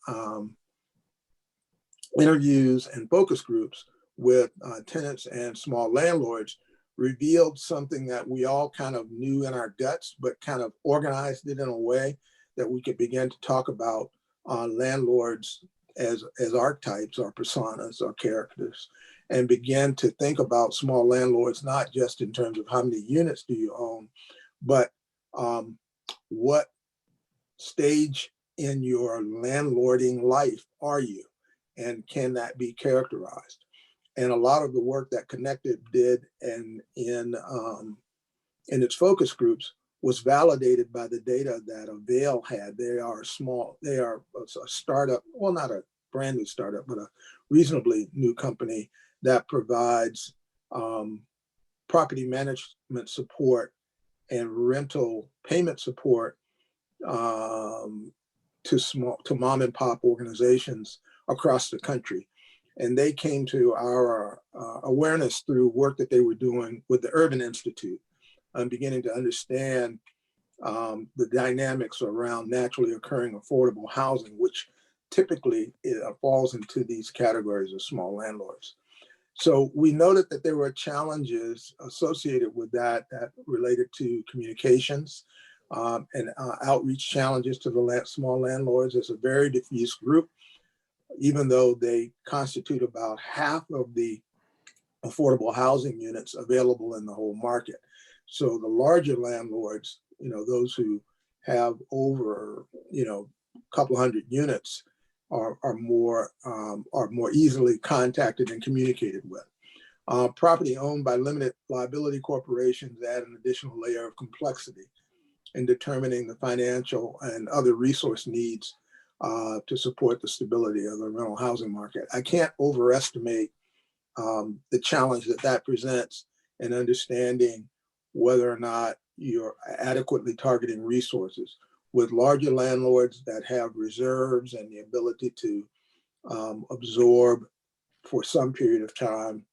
interviews and focus groups with tenants and small landlords revealed something that we all kind of knew in our guts, but kind of organized it in a way that we could begin to talk about landlords as archetypes or personas or characters, and begin to think about small landlords, not just in terms of how many units do you own, but what stage in your landlording life are you, and can that be characterized? And a lot of the work that Connective did and in its focus groups was validated by the data that Avail had. They are a startup, well, not a brand new startup, but a reasonably new company that provides property management support and rental payment support to mom and pop organizations across the country. And they came to our awareness through work that they were doing with the Urban Institute and beginning to understand the dynamics around naturally occurring affordable housing, which typically falls into these categories of small landlords. So we noted that there were challenges associated with that related to communications and outreach challenges to the small landlords. It's a very diffuse group, even though they constitute about half of the affordable housing units available in the whole market. So the larger landlords, those who have over, a couple hundred units are more easily contacted and communicated with. Property owned by limited liability corporations add an additional layer of complexity in determining the financial and other resource needs to support the stability of the rental housing market. I can't overestimate the challenge that presents in understanding whether or not you're adequately targeting resources. With larger landlords that have reserves and the ability to absorb for some period of time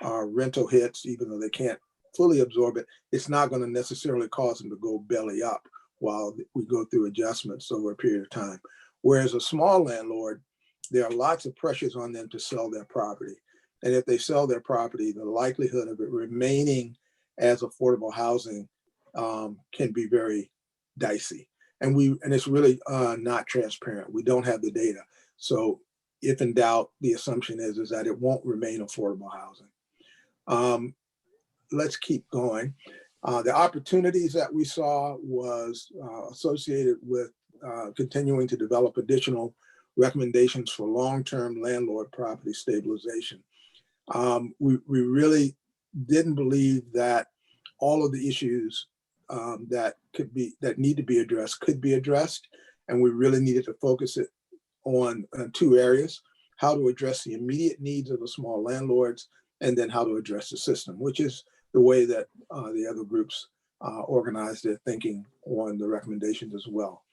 rental hits, even though they can't fully absorb it, it's not going to necessarily cause them to go belly up while we go through adjustments over a period of time. Whereas a small landlord, there are lots of pressures on them to sell their property. And if they sell their property, the likelihood of it remaining as affordable housing can be very dicey. And it's really not transparent. We don't have the data. So if in doubt, the assumption is that it won't remain affordable housing. Let's keep going. The opportunities that we saw was associated with continuing to develop additional recommendations for long-term landlord property stabilization. We really didn't believe that all of the issues that need to be addressed could be addressed, and we really needed to focus it on two areas: how to address the immediate needs of the small landlords, and then how to address the system, which is the way that the other groups organized their thinking on the recommendations as well.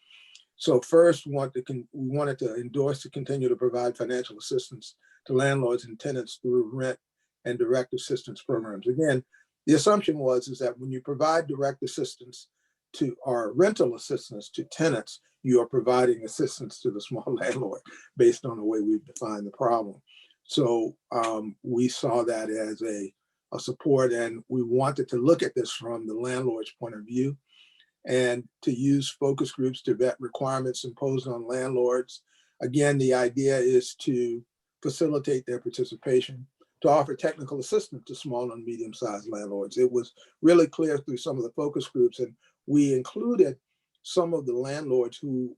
So first, we wanted to endorse to continue to provide financial assistance to landlords and tenants through rent and direct assistance programs. Again, the assumption is that when you provide direct assistance to our rental assistance to tenants, you are providing assistance to the small landlord based on the way we've defined the problem. So we saw that as a support, and we wanted to look at this from the landlord's point of view and to use focus groups to vet requirements imposed on landlords. Again, the idea is to facilitate their participation, to offer technical assistance to small and medium-sized landlords. It was really clear through some of the focus groups, and we included some of the landlords who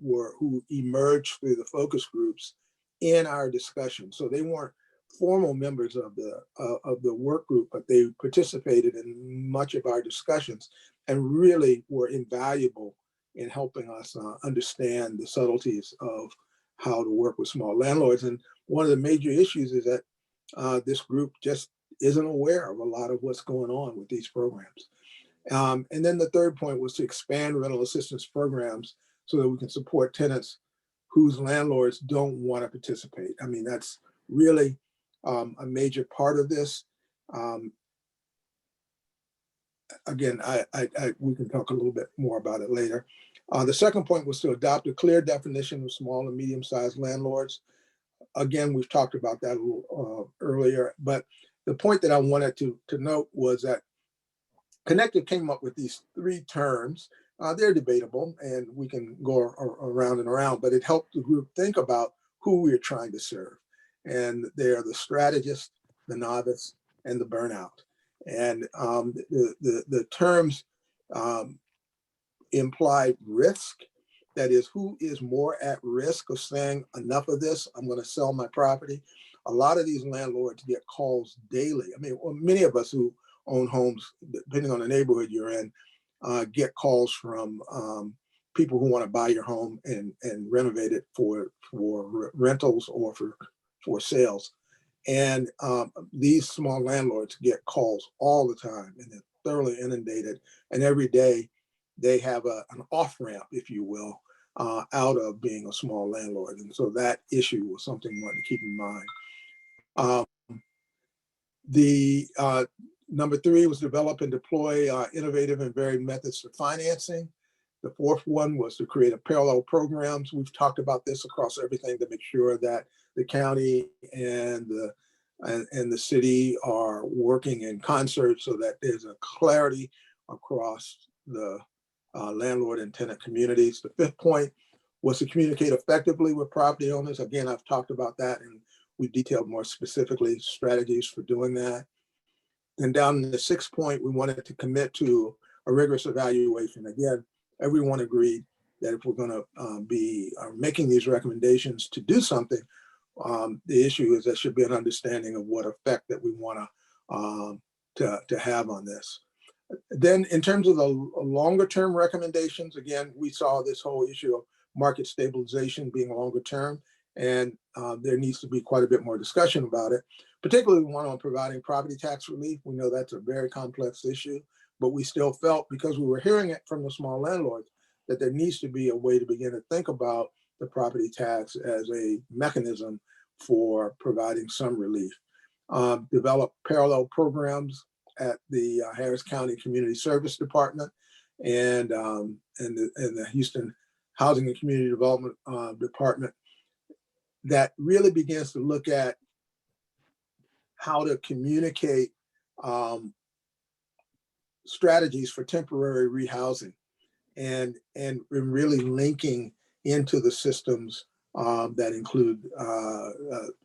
emerged through the focus groups in our discussion. So they weren't formal members of the work group, but they participated in much of our discussions and really were invaluable in helping us understand the subtleties of how to work with small landlords. And one of the major issues is that this group just isn't aware of a lot of what's going on with these programs. And then the third point was to expand rental assistance programs so that we can support tenants whose landlords don't want to participate. I mean, that's really a major part of this. Again, we can talk a little bit more about it later. The second point was to adopt a clear definition of small and medium-sized landlords. Again, we've talked about that a little earlier, but the point that I wanted to note was that Connected came up with these three terms. They're debatable and we can go around and around, but it helped the group think about who we are trying to serve. And they are the strategist, the novice, and the burnout. And the terms imply risk. That is, who is more at risk of saying, enough of this, I'm going to sell my property. A lot of these landlords get calls daily. I mean, many of us who own homes, depending on the neighborhood you're in, get calls from people who want to buy your home and renovate it for rentals or for sales. And these small landlords get calls all the time, and they're thoroughly inundated. And every day they have an off-ramp, if you will, out of being a small landlord. And so that issue was something we wanted to keep in mind. Number 3 was develop and deploy innovative and varied methods for financing. The 4th one was to create a parallel programs. We've talked about this across everything to make sure that the county and the city are working in concert so that there's a clarity across the landlord and tenant communities. The 5th point was to communicate effectively with property owners. Again, I've talked about that and we detailed more specifically strategies for doing that. And down in the 6th point, we wanted to commit to a rigorous evaluation. Again, everyone agreed that if we're going to be making these recommendations to do something, the issue is there should be an understanding of what effect that we want to have on this. Then in terms of the longer term recommendations, again, we saw this whole issue of market stabilization being longer term, and there needs to be quite a bit more discussion about it, particularly one on providing property tax relief. We know that's a very complex issue, but we still felt, because we were hearing it from the small landlords, that there needs to be a way to begin to think about the property tax as a mechanism for providing some relief. Develop parallel programs at the Harris County Community Service Department and the Houston Housing and Community Development Department that really begins to look at how to communicate strategies for temporary rehousing and really linking into the systems that include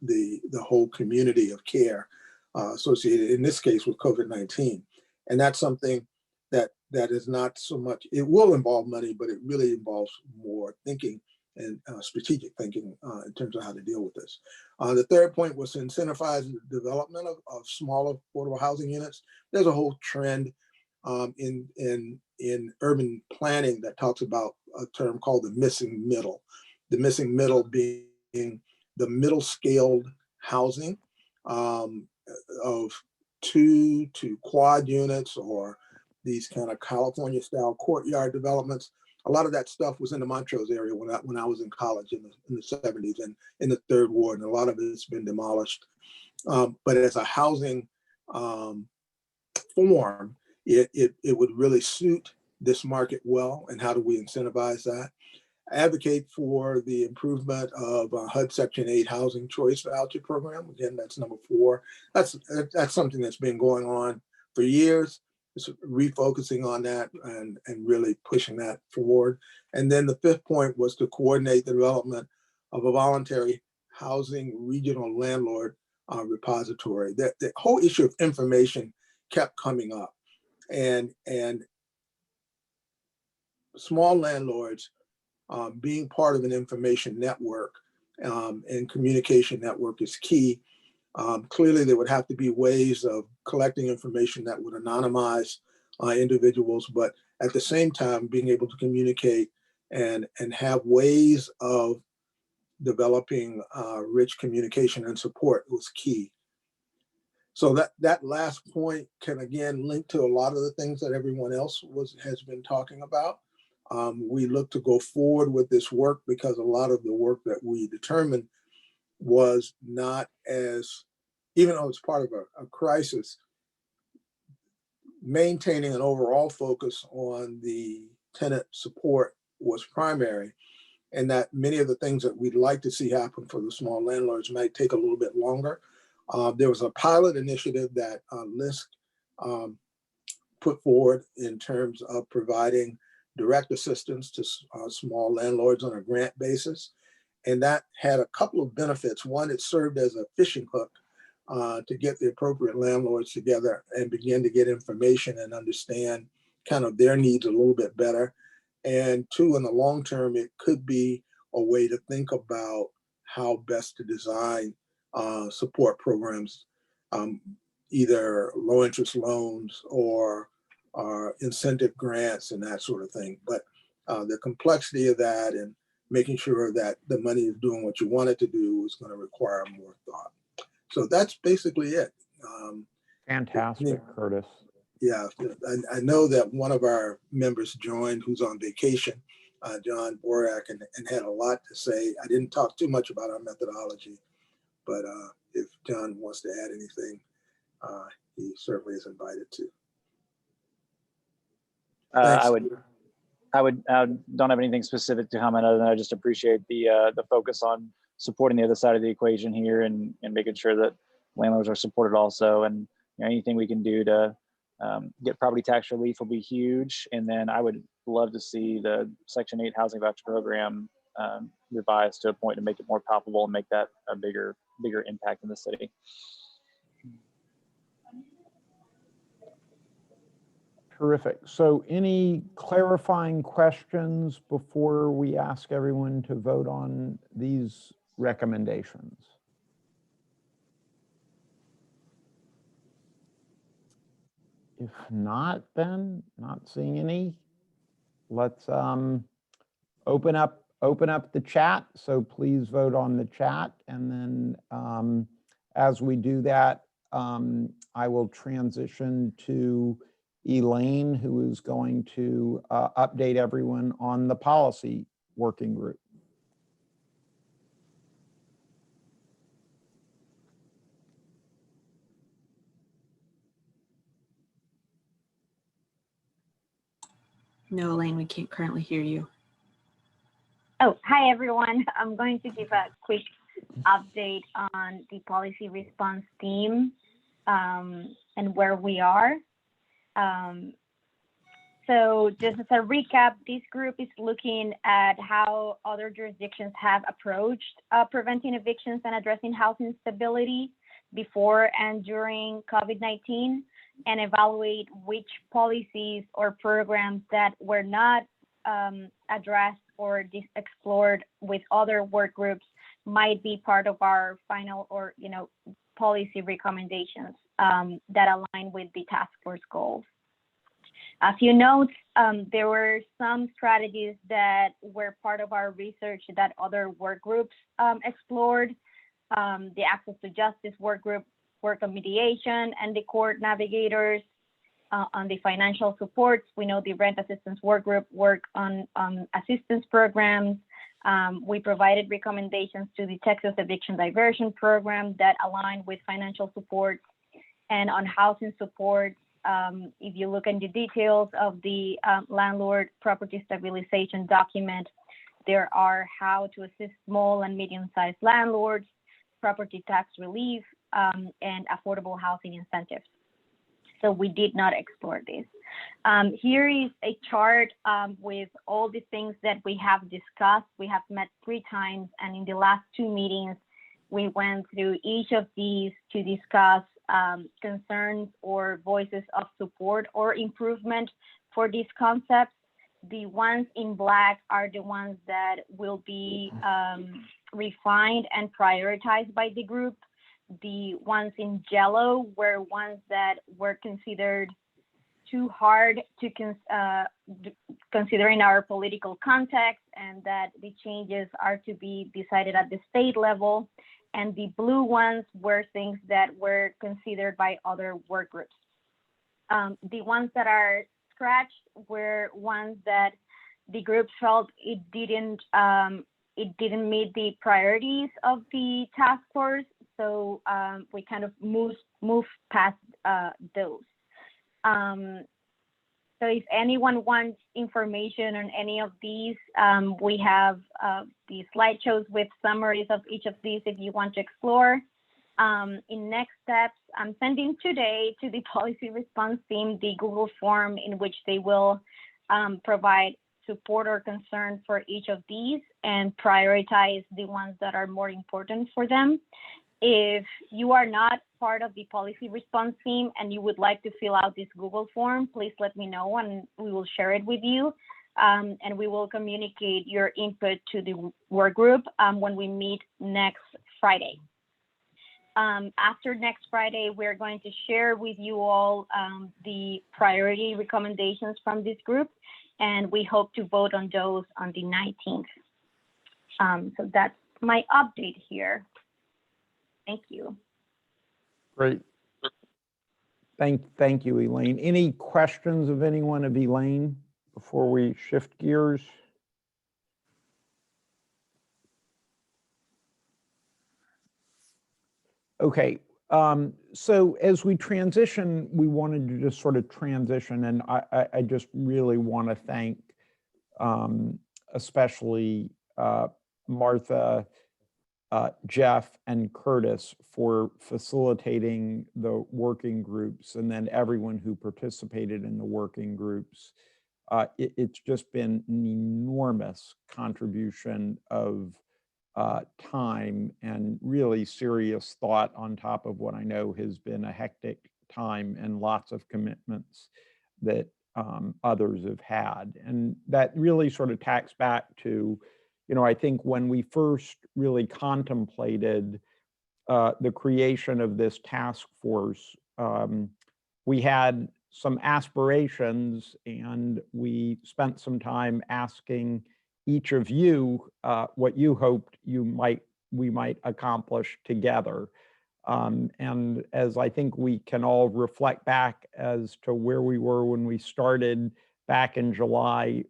the whole community of care associated, in this case, with COVID-19. And that's something that is not so much, it will involve money, but it really involves more thinking and strategic thinking in terms of how to deal with this. The 3rd point was to incentivize the development of smaller affordable housing units. There's a whole trend in urban planning that talks about a term called the missing middle. The missing middle being the middle scaled housing of 2 to quad units, or these kind of California style courtyard developments. A lot of that stuff was in the Montrose area when I was in college in the 70s and in the 3rd Ward, and a lot of it's been demolished. But as a housing form, it would really suit this market well. And how do we incentivize that? Advocate for the improvement of HUD Section 8 Housing Choice Voucher Program. Again, that's number 4. That's something that's been going on for years. Just refocusing on that and really pushing that forward. And then the 5th point was to coordinate the development of a voluntary housing regional landlord repository. The whole issue of information kept coming up, and small landlords being part of an information network and communication network is key. Clearly, there would have to be ways of collecting information that would anonymize individuals, but at the same time, being able to communicate and have ways of developing rich communication and support was key. So that last point can again link to a lot of the things that everyone else has been talking about. We look to go forward with this work because a lot of the work that we determined was not as, even though it's part of a crisis, maintaining an overall focus on the tenant support was primary, and that many of the things that we'd like to see happen for the small landlords might take a little bit longer. There was a pilot initiative that LISC put forward in terms of providing direct assistance to small landlords on a grant basis. And that had a couple of benefits. One, it served as a fishing hook to get the appropriate landlords together and begin to get information and understand kind of their needs a little bit better. And 2, in the long term, it could be a way to think about how best to design support programs, either low interest loans or incentive grants and that sort of thing. But the complexity of that and making sure that the money is doing what you want it to do is going to require more thought. So that's basically it. Fantastic, Curtis. Yeah, I know that one of our members joined who's on vacation, John Borak, and had a lot to say. I didn't talk too much about our methodology, but if John wants to add anything, he certainly is invited to. I don't have anything specific to comment other than I just appreciate the focus on supporting the other side of the equation here and making sure that landlords are supported also. And anything we can do to get property tax relief will be huge. And then I would love to see the Section 8 housing voucher program revised to a point to make it more palpable and make that a bigger impact in the city. Terrific. So any clarifying questions before we ask everyone to vote on these recommendations? If not, then not seeing any, let's open up the chat. So please vote on the chat. And then as we do that, I will transition to Elaine, who is going to update everyone on the policy working group. No, Elaine, we can't currently hear you. Oh, hi, everyone. I'm going to give a quick update on the policy response team and where we are. So just as a recap, this group is looking at how other jurisdictions have approached preventing evictions and addressing housing stability before and during COVID-19, and evaluate which policies or programs that were not addressed or explored with other work groups might be part of our final or policy recommendations that align with the task force goals. A few notes, there were some strategies that were part of our research that other work groups explored. The Access to Justice work group work on mediation, and the court navigators on the financial supports. We know the rent assistance work group work on assistance programs. We provided recommendations to the Texas Eviction Diversion Program that align with financial support. And on housing support, if you look into details of the landlord property stabilization document, there are how to assist small and medium-sized landlords, property tax relief, and affordable housing incentives. So we did not explore this. Here is a chart with all the things that we have discussed. We have met 3 times, and in the last 2 meetings, we went through each of these to discuss concerns or voices of support or improvement for these concepts. The ones in black are the ones that will be refined and prioritized by the group. The ones in yellow were ones that were considered too hard to considering our political context, and that the changes are to be decided at the state level. And the blue ones were things that were considered by other work groups. The ones that are scratched were ones that the group felt it didn't meet the priorities of the task force. So we kind of moved past those. So if anyone wants information on any of these, we have the slideshows with summaries of each of these if you want to explore. In next steps, I'm sending today to the policy response team the Google form in which they will provide support or concern for each of these and prioritize the ones that are more important for them. If you are not part of the policy response team and you would like to fill out this Google form, please let me know and we will share it with you. And we will communicate your input to the work group when we meet next Friday. After next Friday, we're going to share with you all the priority recommendations from this group, and we hope to vote on those on the 19th. So that's my update here. Thank you. Great. Thank you, Elaine. Any questions of anyone of Elaine before we shift gears? Okay, so as we transition, we wanted to just sort of transition, and I just really want to thank especially Martha, Jeff, and Curtis for facilitating the working groups, and then everyone who participated in the working groups. It's just been an enormous contribution of time and really serious thought on top of what I know has been a hectic time and lots of commitments that others have had. And that really sort of tacks back to, I think when we first really contemplated the creation of this task force, we had some aspirations, and we spent some time asking each of you what you hoped we might accomplish together. And as I think we can all reflect back as to where we were when we started back in July,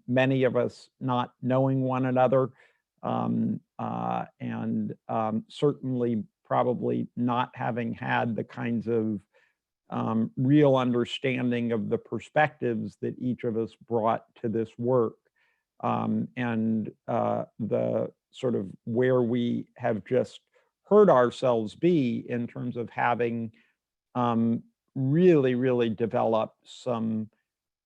many of us not knowing one another, and certainly probably not having had the kinds of real understanding of the perspectives that each of us brought to this work. And the sort of where we have just heard ourselves be in terms of having really, really developed some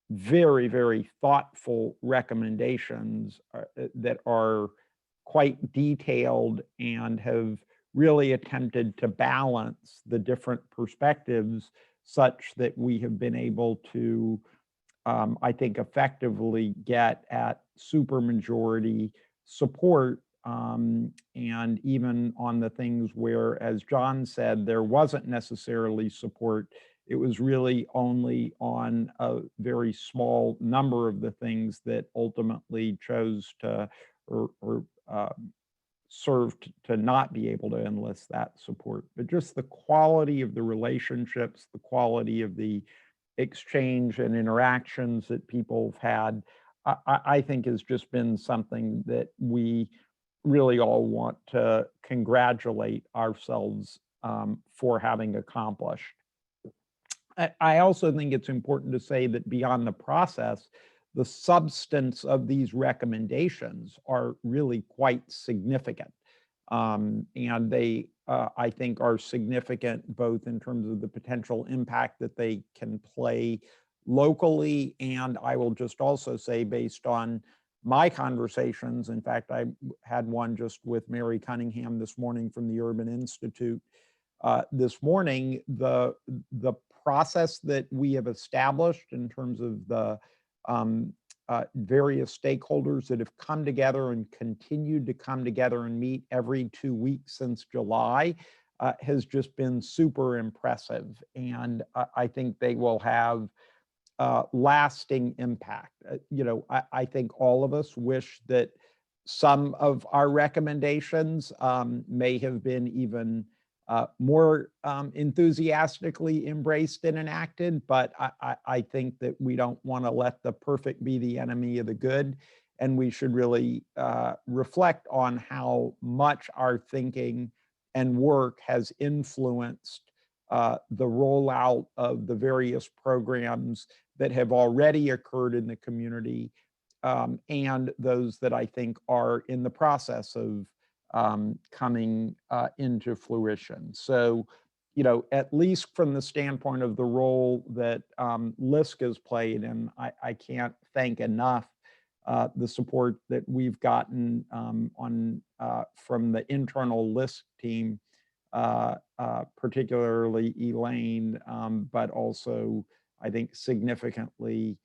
very, very thoughtful recommendations that are quite detailed and have really attempted to balance the different perspectives such that we have been able to, I think, effectively get at supermajority support. And even on the things where, as John said, there wasn't necessarily support, it was really only on a very small number of the things that ultimately chose to or served to not be able to enlist that support. But just the quality of the relationships, the quality of the exchange and interactions that people have had, I think has just been something that we really all want to congratulate ourselves for having accomplished. I also think it's important to say that beyond the process, the substance of these recommendations are really quite significant. And they, I think, are significant both in terms of the potential impact that they can play locally. And I will just also say, based on my conversations, in fact, I had one just with Mary Cunningham this morning from the Urban Institute. This morning, the process that we have established in terms of the various stakeholders that have come together and continued to come together and meet every 2 weeks since July has just been super impressive. And I think they will have lasting impact. I think all of us wish that some of our recommendations may have been even more enthusiastically embraced and enacted, but I think that we don't want to let the perfect be the enemy of the good, and we should really reflect on how much our thinking and work has influenced the rollout of the various programs that have already occurred in the community, and those that I think are in the process of coming into fruition. So, at least from the standpoint of the role that LISC has played, and I can't thank enough the support that we've gotten from the internal LISC team, particularly Elaine, but also I think significantly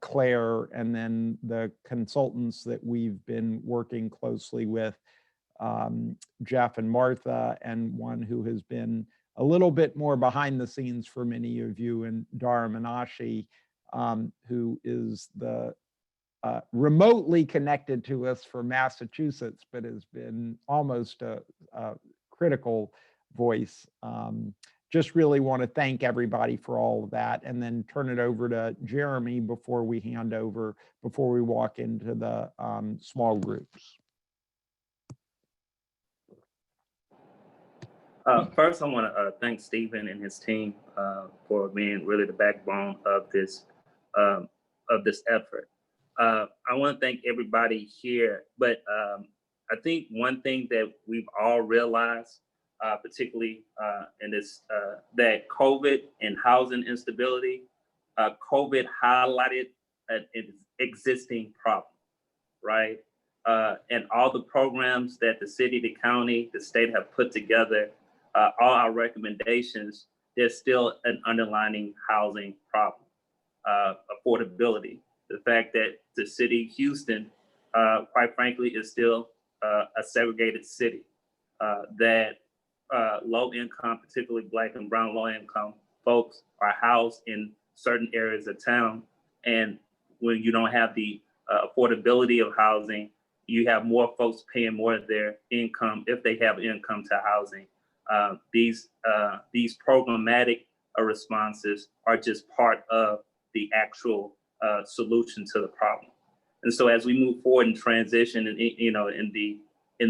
Claire, and then the consultants that we've been working closely with, Jeff and Martha, and one who has been a little bit more behind the scenes for many of you, and Dara Menashi, who is the remotely connected to us from Massachusetts, but has been almost a critical voice. Just really want to thank everybody for all of that, and then turn it over to Jeremy before we walk into the small groups. First, I want to thank Stephen and his team for being really the backbone of this effort. I want to thank everybody here, but I think one thing that we've all realized, particularly in this, that COVID and housing instability, COVID highlighted an existing problem, right? And all the programs that the city, the county, the state have put together, all our recommendations, there's still an underlying housing problem, affordability. The fact that the city, Houston, quite frankly, is still a segregated city, that low income, particularly Black and brown low income folks are housed in certain areas of town. And when you don't have the affordability of housing, you have more folks paying more of their income if they have income to housing. These programmatic responses are just part of the actual solution to the problem. And so as we move forward and transition, and in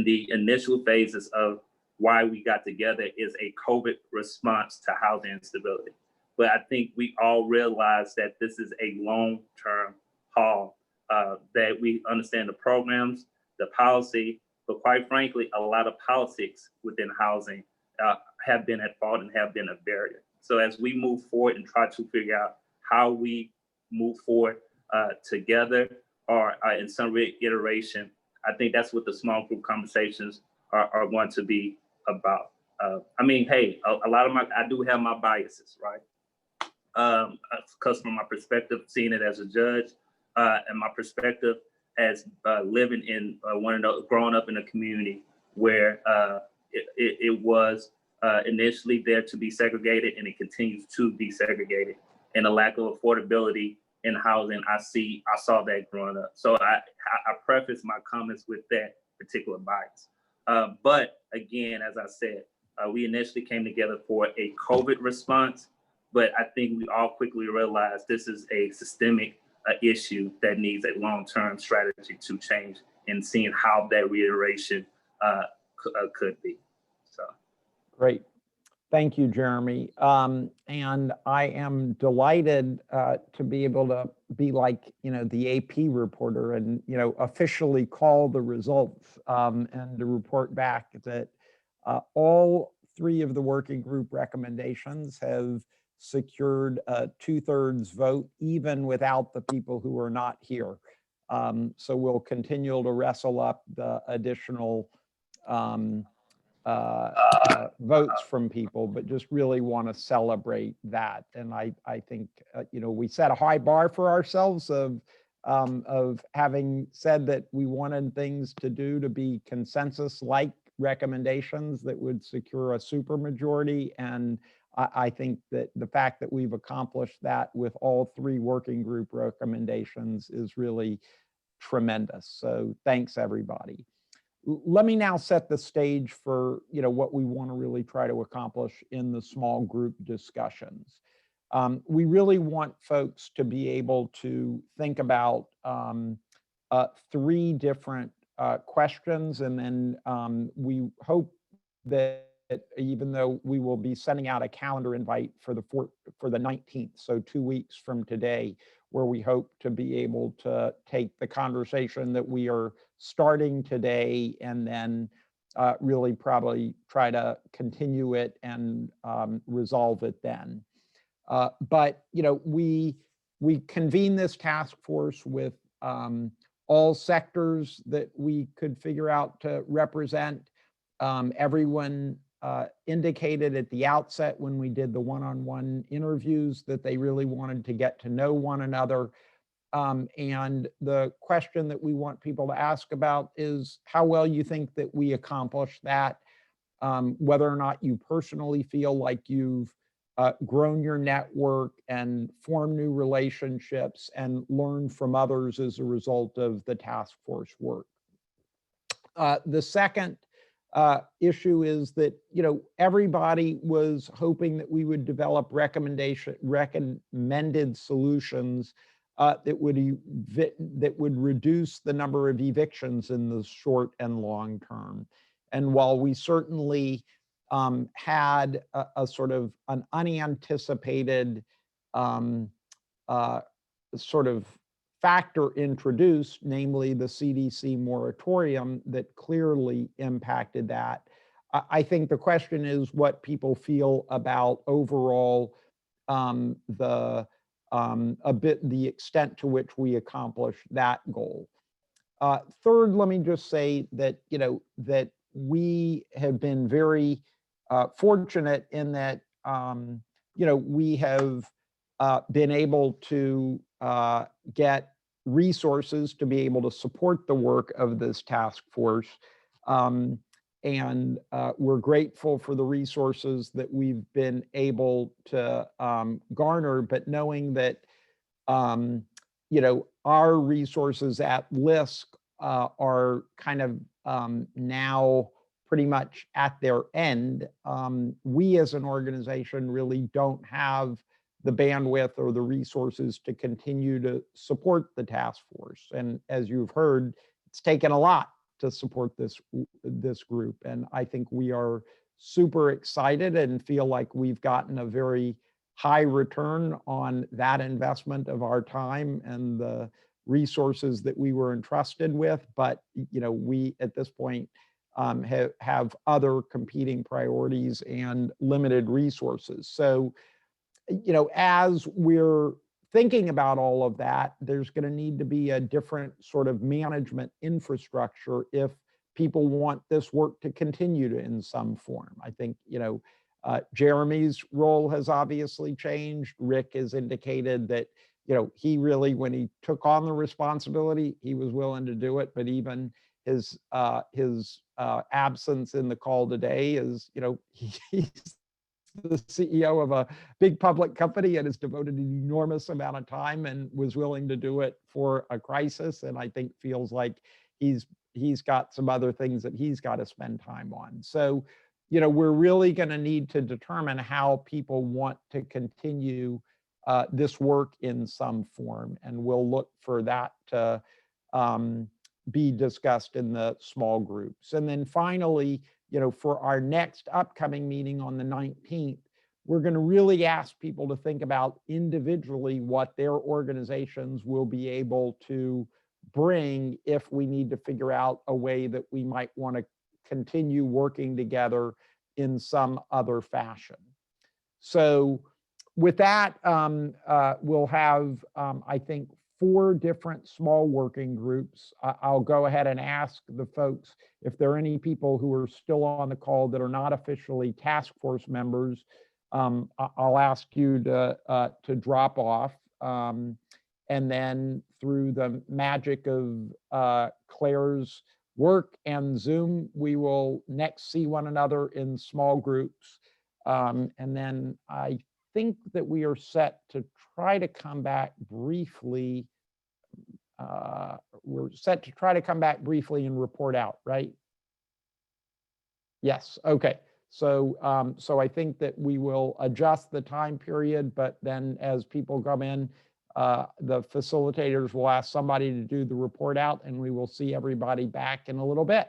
the initial phases of why we got together is a COVID response to housing instability. But I think we all realize that this is a long-term haul, that we understand the programs, the policy, but quite frankly, a lot of politics within housing have been at fault and have been a barrier. So as we move forward and try to figure out how we move forward together or in some reiteration, I think that's what the small group conversations are going to be about. I mean, hey, a lot of I do have my biases, right? Because from my perspective, seeing it as a judge, and my perspective as living in growing up in a community where it was initially there to be segregated and it continues to be segregated, and a lack of affordability in housing, I saw that growing up. So I preface my comments with that particular bias. But again, as I said, we initially came together for a COVID response, but I think we all quickly realized this is a systemic issue that needs a long-term strategy to change, and seeing how that reiteration could be. So. Great. Thank you, Jeremy. And I am delighted to be able to be like, the AP reporter and, officially call the results and to report back that all three of the working group recommendations have secured a 2/3 vote, even without the people who are not here. So we'll continue to wrestle up the additional votes from people, but just really want to celebrate that. And I think, we set a high bar for ourselves of having said that we wanted things to be consensus-like recommendations that would secure a supermajority. And I think that the fact that we've accomplished that with all three working group recommendations is really tremendous. So thanks, everybody. Let me now set the stage for what we want to really try to accomplish in the small group discussions. We really want folks to be able to think about three different questions, and then we hope that even though we will be sending out a calendar invite for the 19th, so 2 weeks from today, where we hope to be able to take the conversation that we are starting today and then really probably try to continue it and resolve it then. But we convene this task force with all sectors that we could figure out to represent. Everyone indicated at the outset when we did the one-on-one interviews that they really wanted to get to know one another. And the question that we want people to ask about is how well you think that we accomplished that, whether or not you personally feel like you've grown your network and formed new relationships and learned from others as a result of the task force work. The second issue is that everybody was hoping that we would develop recommended solutions that would reduce the number of evictions in the short and long term. And while we certainly had a sort of an unanticipated sort of factor introduced, namely the CDC moratorium that clearly impacted that. I think the question is what people feel about overall the extent to which we accomplished that goal. Third, let me just say that, that we have been very fortunate in that, we have been able to get resources to be able to support the work of this task force. And we're grateful for the resources that we've been able to garner, but knowing that, our resources at LISC are kind of now pretty much at their end. We as an organization really don't have the bandwidth or the resources to continue to support the task force. And as you've heard, it's taken a lot to support this group. And I think we are super excited and feel like we've gotten a very high return on that investment of our time and the resources that we were entrusted with. But, we at this point have other competing priorities and limited resources. So, as we're thinking about all of that, there's going to need to be a different sort of management infrastructure if people want this work to continue in some form. I think, Jeremy's role has obviously changed. Rick has indicated that, he really, when he took on the responsibility, he was willing to do it. But even his absence in the call today is, he's the CEO of a big public company and has devoted an enormous amount of time and was willing to do it for a crisis. And I think feels like he's got some other things that he's got to spend time on. So, we're really going to need to determine how people want to continue this work in some form. And we'll look for that to be discussed in the small groups. And then finally, for our next upcoming meeting on the 19th, we're going to really ask people to think about individually what their organizations will be able to bring if we need to figure out a way that we might want to continue working together in some other fashion. So with that, we'll have, I think, 4 different small working groups. I'll go ahead and ask the folks if there are any people who are still on the call that are not officially task force members. I'll ask you to drop off. And then through the magic of Claire's work and Zoom, we will next see one another in small groups. And then I think that we are set to try to come back briefly. We're set to try to come back briefly and report out, right? Yes, okay. So, so I think that we will adjust the time period, but then as people come in, the facilitators will ask somebody to do the report out and we will see everybody back in a little bit.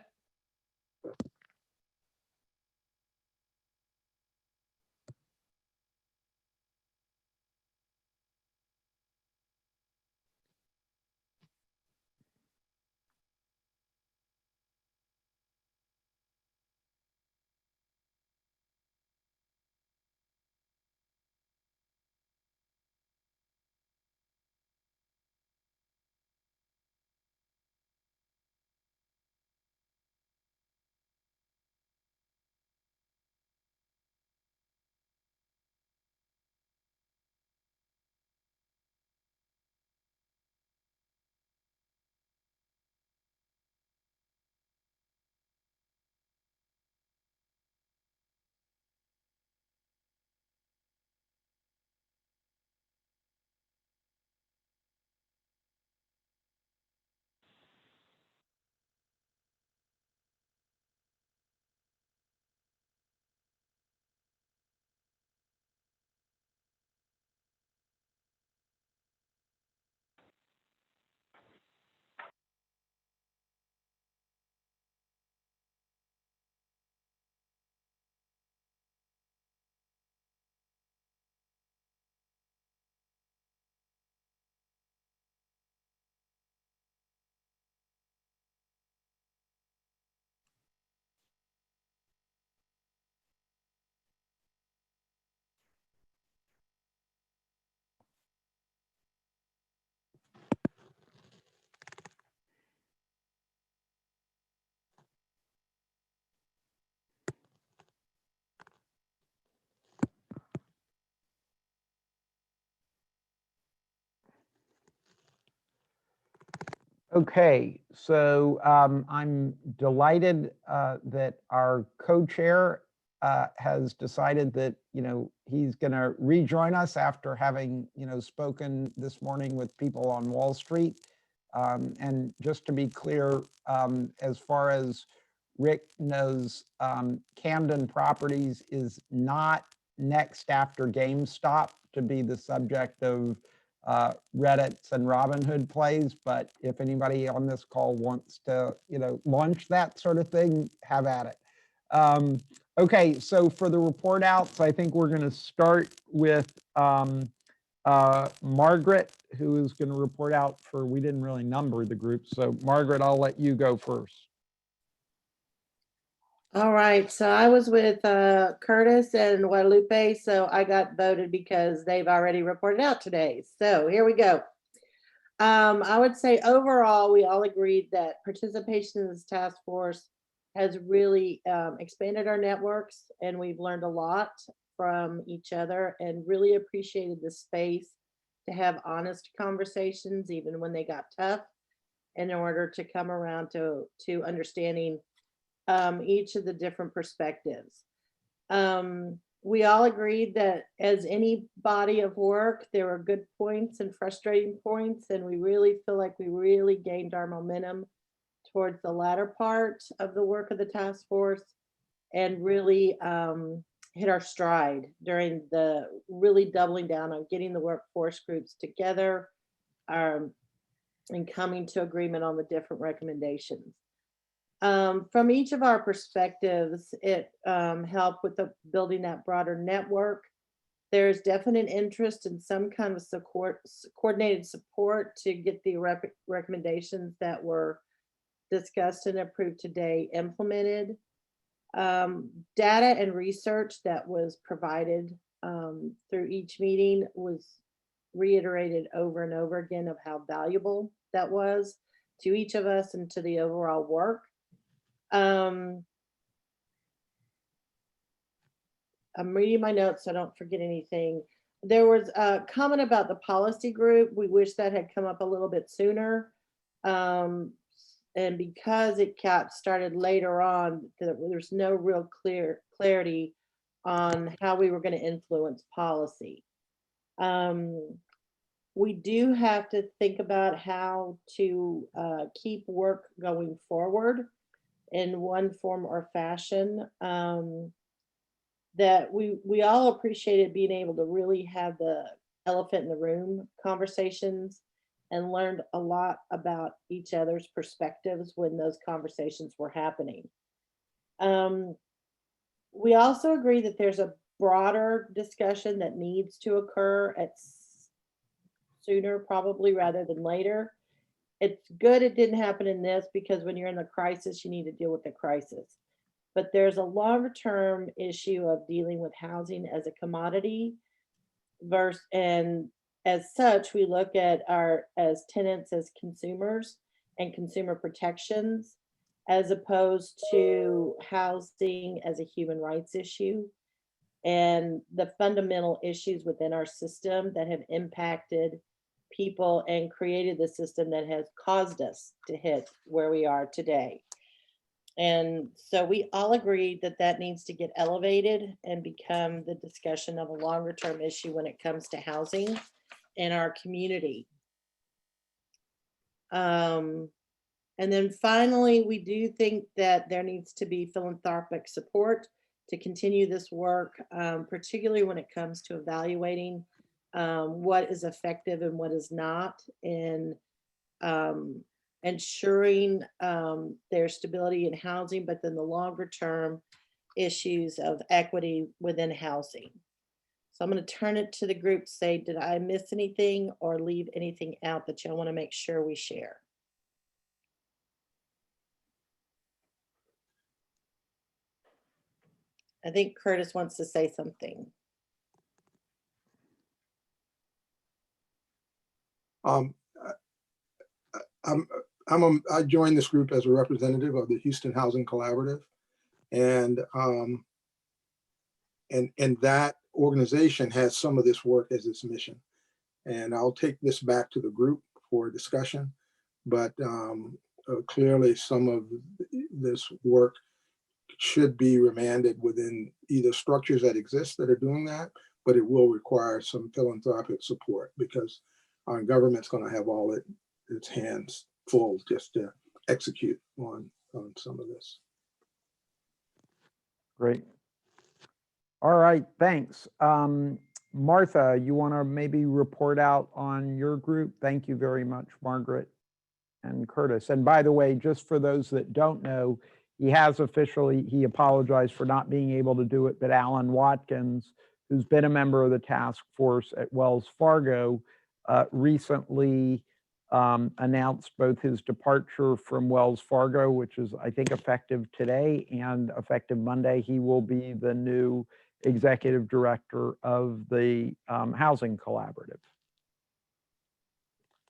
Okay, so I'm delighted that our co-chair has decided that, he's going to rejoin us after having, spoken this morning with people on Wall Street. And just to be clear, as far as Rick knows, Camden Properties is not next after GameStop to be the subject of Reddit's and Robinhood plays, but if anybody on this call wants to, launch that sort of thing, have at it. Okay, so for the report outs, I think we're going to start with Margaret, who is going to report out for, we didn't really number the group. So Margaret, I'll let you go first. All right, so I was with Curtis and Guadalupe, so I got voted because they've already reported out today. So here we go. I would say overall, we all agreed that participation in this task force has really expanded our networks, and we've learned a lot from each other and really appreciated the space to have honest conversations, even when they got tough, in order to come around to understanding each of the different perspectives. We all agreed that as any body of work, there were good points and frustrating points, and we really feel like we really gained our momentum towards the latter part of the work of the task force and really hit our stride during the really doubling down on getting the workforce groups together and coming to agreement on the different recommendations. From each of our perspectives, it helped with building that broader network. There's definite interest in some kind of coordinated support to get the recommendations that were discussed and approved today implemented. Data and research that was provided through each meeting was reiterated over and over again of how valuable that was to each of us and to the overall work. I'm reading my notes so I don't forget anything. There was a comment about the policy group. We wish that had come up a little bit sooner. And because it got started later on, there's no real clarity on how we were going to influence policy. We do have to think about how to keep work going forward in one form or fashion. That we all appreciated being able to really have the elephant in the room conversations and learned a lot about each other's perspectives when those conversations were happening. We also agree that there's a broader discussion that needs to occur sooner, probably rather than later. It's good it didn't happen in this, because when you're in the crisis, you need to deal with the crisis. But there's a longer term issue of dealing with housing as a commodity and as such, we look at as tenants as consumers and consumer protections, as opposed to housing as a human rights issue and the fundamental issues within our system that have impacted people and created the system that has caused us to hit where we are today. And so we all agreed that that needs to get elevated and become the discussion of a longer term issue when it comes to housing in our community. And then finally, we do think that there needs to be philanthropic support to continue this work, particularly when it comes to evaluating what is effective and what is not, in ensuring their stability in housing, but then the longer term issues of equity within housing. So I'm going to turn it to the group to say, did I miss anything or leave anything out that y'all want to make sure we share? I think Curtis wants to say something. I joined this group as a representative of the Houston Housing Collaborative, and that organization has some of this work as its mission. And I'll take this back to the group for discussion. but clearly some of this work should be remanded within either structures that exist that are doing that, but it will require some philanthropic support because our government's going to have all its hands full just to execute on some of this. Great. All right, thanks. Martha, you want to maybe report out on your group? Thank you very much, Margaret and Curtis. And by the way, just for those that don't know, he apologized for not being able to do it, but Alan Watkins, who's been a member of the task force at Wells Fargo, recently announced both his departure from Wells Fargo, which is, I think, effective today, and effective Monday, he will be the new executive director of the Housing Collaborative.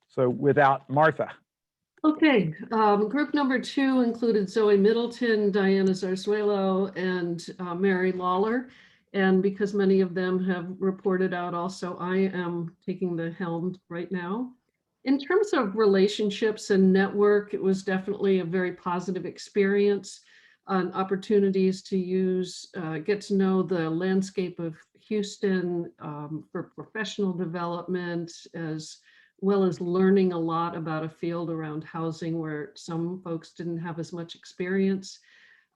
So without Martha. Okay, group number 2 included Zoe Middleton, Diana Zarzuelo, and Mary Lawler. And because many of them have reported out also, I am taking the helm right now. In terms of relationships and network, it was definitely a very positive experience on opportunities to use, get to know the landscape of Houston for professional development, as well as learning a lot about a field around housing where some folks didn't have as much experience.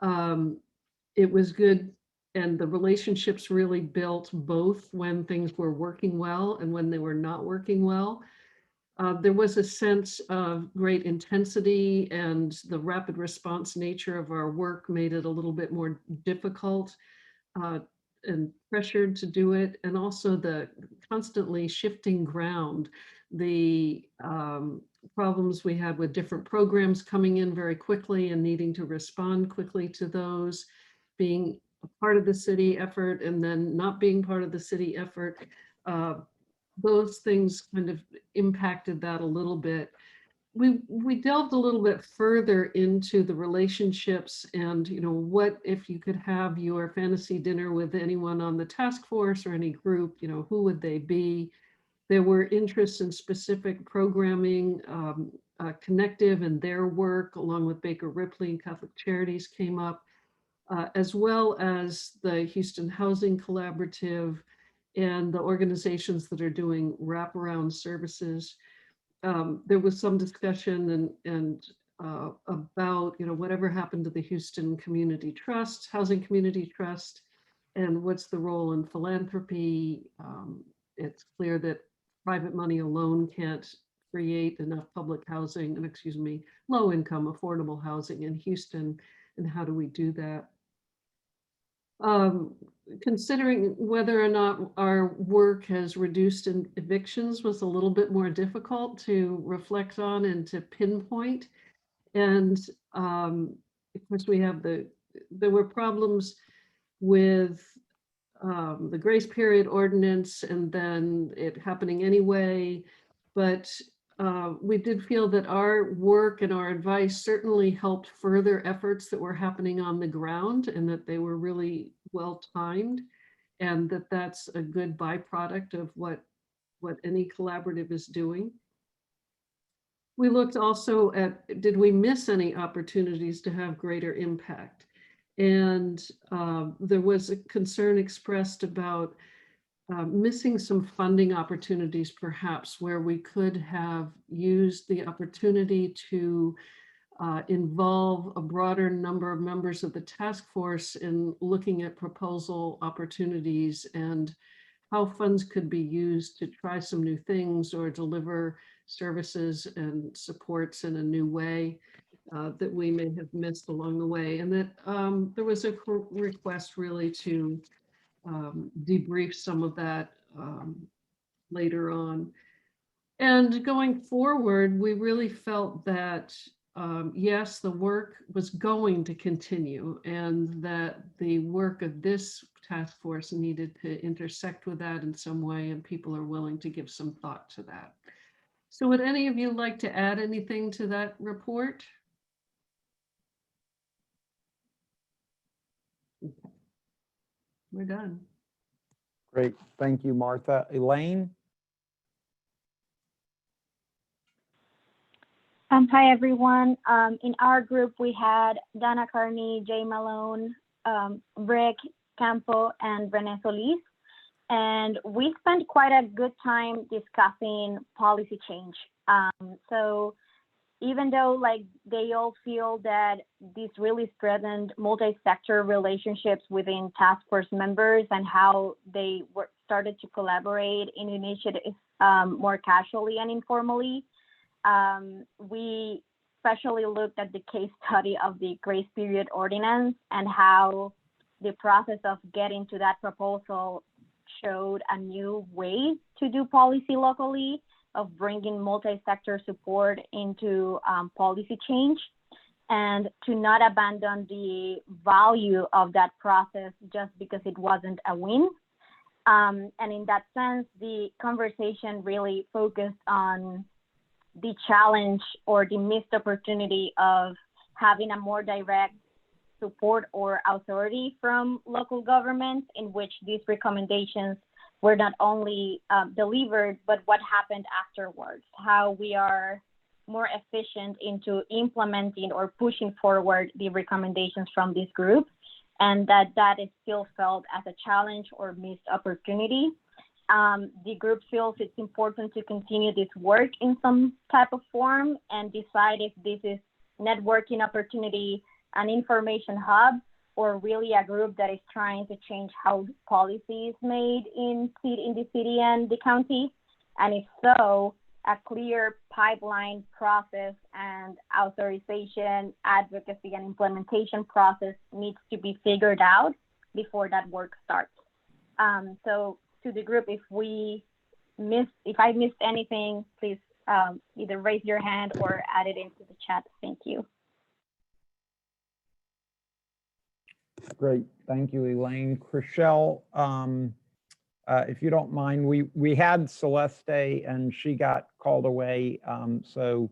It was good, and the relationships really built both when things were working well and when they were not working well. There was a sense of great intensity, and the rapid response nature of our work made it a little bit more difficult and pressured to do it. And also the constantly shifting ground, the problems we had with different programs coming in very quickly and needing to respond quickly to those, being a part of the city effort and then not being part of the city effort. Those things kind of impacted that a little bit. We delved a little bit further into the relationships and, you know, what if you could have your fantasy dinner with anyone on the task force or any group, you know, who would they be? There were interests in specific programming, Connective and their work, along with Baker Ripley and Catholic Charities came up, as well as the Houston Housing Collaborative and the organizations that are doing wraparound services. There was some discussion and about, you know, whatever happened to the Houston Community Trust, Housing Community Trust, and what's the role in philanthropy. It's clear that private money alone can't create enough public housing, low income, affordable housing in Houston, and how do we do that? Considering whether or not our work has reduced in evictions was a little bit more difficult to reflect on and to pinpoint. And of course we have there were problems with the grace period ordinance and then it happening anyway. But we did feel that our work and our advice certainly helped further efforts that were happening on the ground, and that they were really well timed, and that that's a good byproduct of what any collaborative is doing. We looked also at, did we miss any opportunities to have greater impact? And there was a concern expressed about missing some funding opportunities, perhaps, where we could have used the opportunity to involve a broader number of members of the task force in looking at proposal opportunities and how funds could be used to try some new things or deliver services and supports in a new way that we may have missed along the way. And that there was a request really to debrief some of that later on. And going forward, we really felt that, yes, the work was going to continue and that the work of this task force needed to intersect with that in some way, and people are willing to give some thought to that. So would any of you like to add anything to that report? Okay. We're done. Great, thank you, Martha. Elaine? Hi, everyone. In our group, we had Dana Carney, Jay Malone, Rick Campo, and Renee Solis. And we spent quite a good time discussing policy change. So even though like they all feel that this really strengthened multi-sector relationships within task force members and how they started to collaborate in initiatives more casually and informally, we especially looked at the case study of the grace period ordinance and how the process of getting to that proposal showed a new way to do policy locally, of bringing multi-sector support into policy change, and to not abandon the value of that process just because it wasn't a win. And in that sense, the conversation really focused on the challenge or the missed opportunity of having a more direct support or authority from local governments, in which these recommendations were not only delivered, but what happened afterwards, how we are more efficient into implementing or pushing forward the recommendations from this group, and that is still felt as a challenge or missed opportunity. The group feels it's important to continue this work in some type of form and decide if this is networking opportunity, an information hub, or really a group that is trying to change how policy is made in the city and the county. And if so, a clear pipeline process and authorization, advocacy, and implementation process needs to be figured out before that work starts. So to the group, if I missed anything, please either raise your hand or add it into the chat. Thank you. Great, thank you, Elaine. Chriselle, if you don't mind, we had Celeste and she got called away. So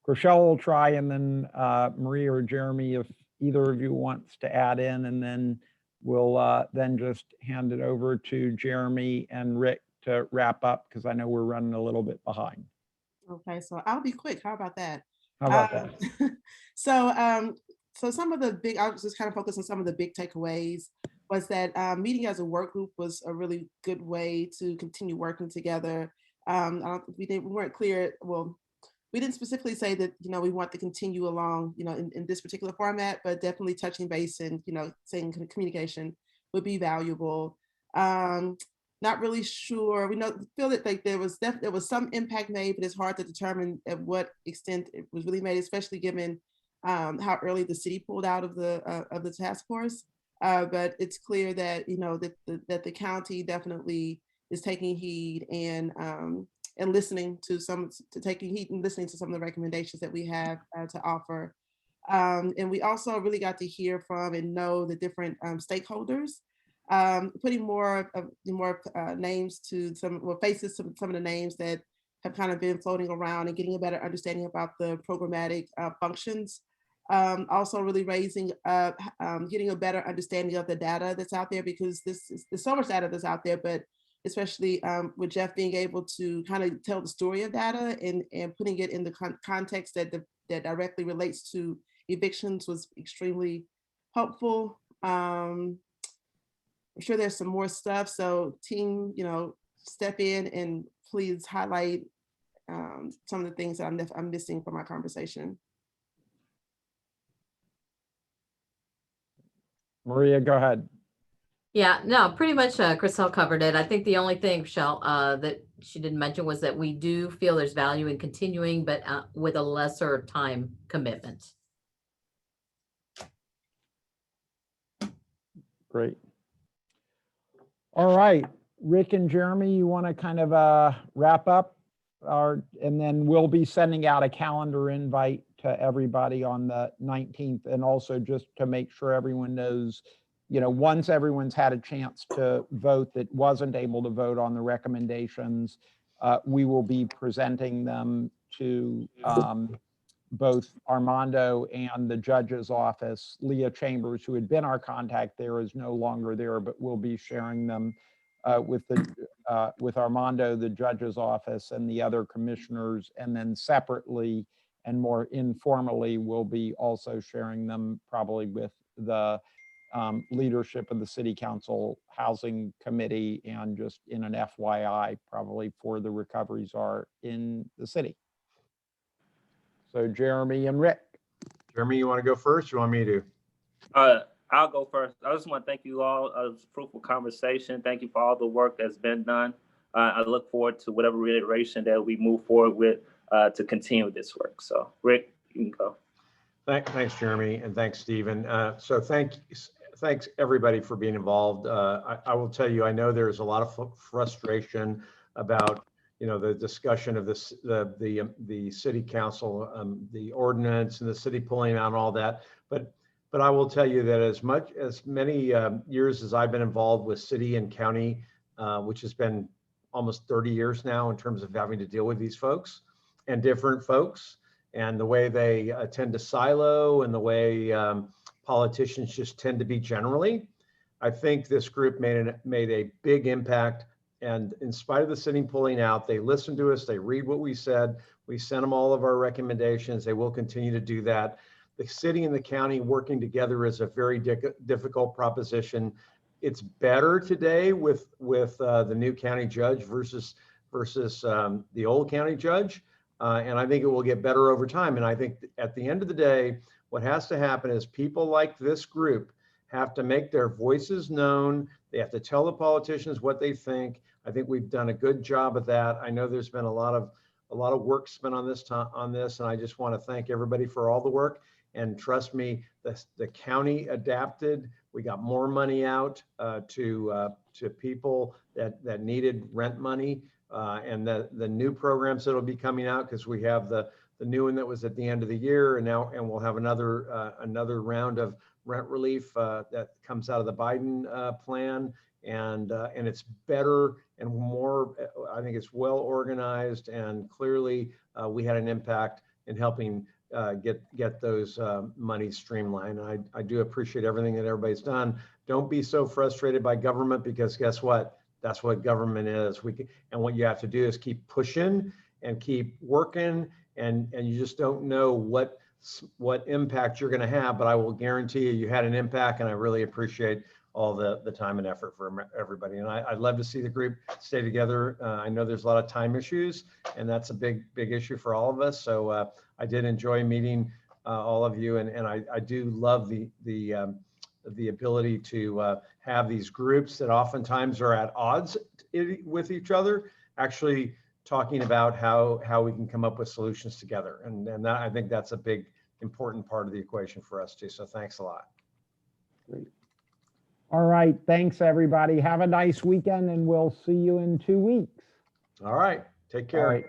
Chriselle will try, and then Maria or Jeremy, if either of you wants to add in, and then we'll then just hand it over to Jeremy and Rick to wrap up, because I know we're running a little bit behind. Okay, so I'll be quick. How about that? How about that? So some of the big, I'll just kind of focus on some of the big takeaways, was that meeting as a work group was a really good way to continue working together. We weren't clear, well, we didn't specifically say that, we want to continue along, in this particular format, but definitely touching base and, saying communication would be valuable. Not really sure. We feel that like there was some impact made, but it's hard to determine at what extent it was really made, especially given how early the city pulled out of the task force. But it's clear that that the county definitely is taking heed and listening to taking heed and listening to some of the recommendations that we have to offer. And we also really got to hear from and know the different stakeholders, putting more names to faces to some of the names that have kind of been floating around, and getting a better understanding about the programmatic functions. Also really raising up, getting a better understanding of the data that's out there, because there's so much data that's out there, but especially with Jeff being able to kind of tell the story of data and putting it in the context that directly relates to evictions was extremely helpful. I'm sure there's some more stuff, so team, step in and please highlight some of the things that I'm missing from our conversation. Maria, go ahead. Yeah, no, pretty much Chriselle covered it. I think the only thing, Michelle, that she didn't mention was that we do feel there's value in continuing, but with a lesser time commitment. Great. All right, Rick and Jeremy, you want to kind of wrap up, and then we'll be sending out a calendar invite to everybody on the 19th, and also just to make sure everyone knows, once everyone's had a chance to vote that wasn't able to vote on the recommendations, we will be presenting them to both Armando and the judge's office. Leah Chambers, who had been our contact there, is no longer there, but we'll be sharing them with Armando, the judge's office, and the other commissioners, and then separately and more informally, we'll be also sharing them probably with the leadership of the City Council Housing Committee, and just in an FYI, probably for the recoveries are in the city. So Jeremy and Rick. Jeremy, you want to go first? You want me to? I'll go first. I just want to thank you all. It was a fruitful conversation. Thank you for all the work that's been done. I look forward to whatever reiteration that we move forward with to continue this work. So Rick, you can go. Thanks, Jeremy, and thanks, Stephen. So thanks everybody for being involved. I will tell you, I know there's a lot of frustration about, you know, the discussion of this, the city council, the ordinance and the city pulling out and all that. But I will tell you that as many years as I've been involved with city and county, which has been almost 30 years now in terms of having to deal with these folks and different folks, and the way they tend to silo and the way politicians just tend to be generally. I think this group made a big impact, and in spite of the city pulling out, they listened to us, they read what we said, we sent them all of our recommendations, they will continue to do that. The city and the county working together is a very difficult proposition. It's better today with the new county judge versus the old county judge. And I think it will get better over time. And I think at the end of the day, what has to happen is people like this group have to make their voices known. They have to tell the politicians what they think. I think we've done a good job of that. I know there's been a lot of work spent on this, and I just want to thank everybody for all the work. And trust me, the county adapted. We got more money out to people that needed rent money. And the new programs that'll be coming out, because we have the new one that was at the end of the year, and we'll have another round of rent relief that comes out of the Biden plan, and it's better and more. I think it's well organized, and clearly we had an impact in helping get those monies streamlined. I do appreciate everything that everybody's done. Don't be so frustrated by government, because guess what? That's what government is. And what you have to do is keep pushing and keep working, and you just don't know what impact you're going to have. But I will guarantee you had an impact, and I really appreciate all the time and effort for everybody. And I'd love to see the group stay together. I know there's a lot of time issues, and that's a big issue for all of us. So I did enjoy meeting all of you, and I do love the ability to have these groups that oftentimes are at odds with each other, actually talking about how we can come up with solutions together. And that, I think that's a big, important part of the equation for us too. So thanks a lot. Great. All right. Thanks, everybody. Have a nice weekend, and we'll see you in 2 weeks. All right. Take care. All right.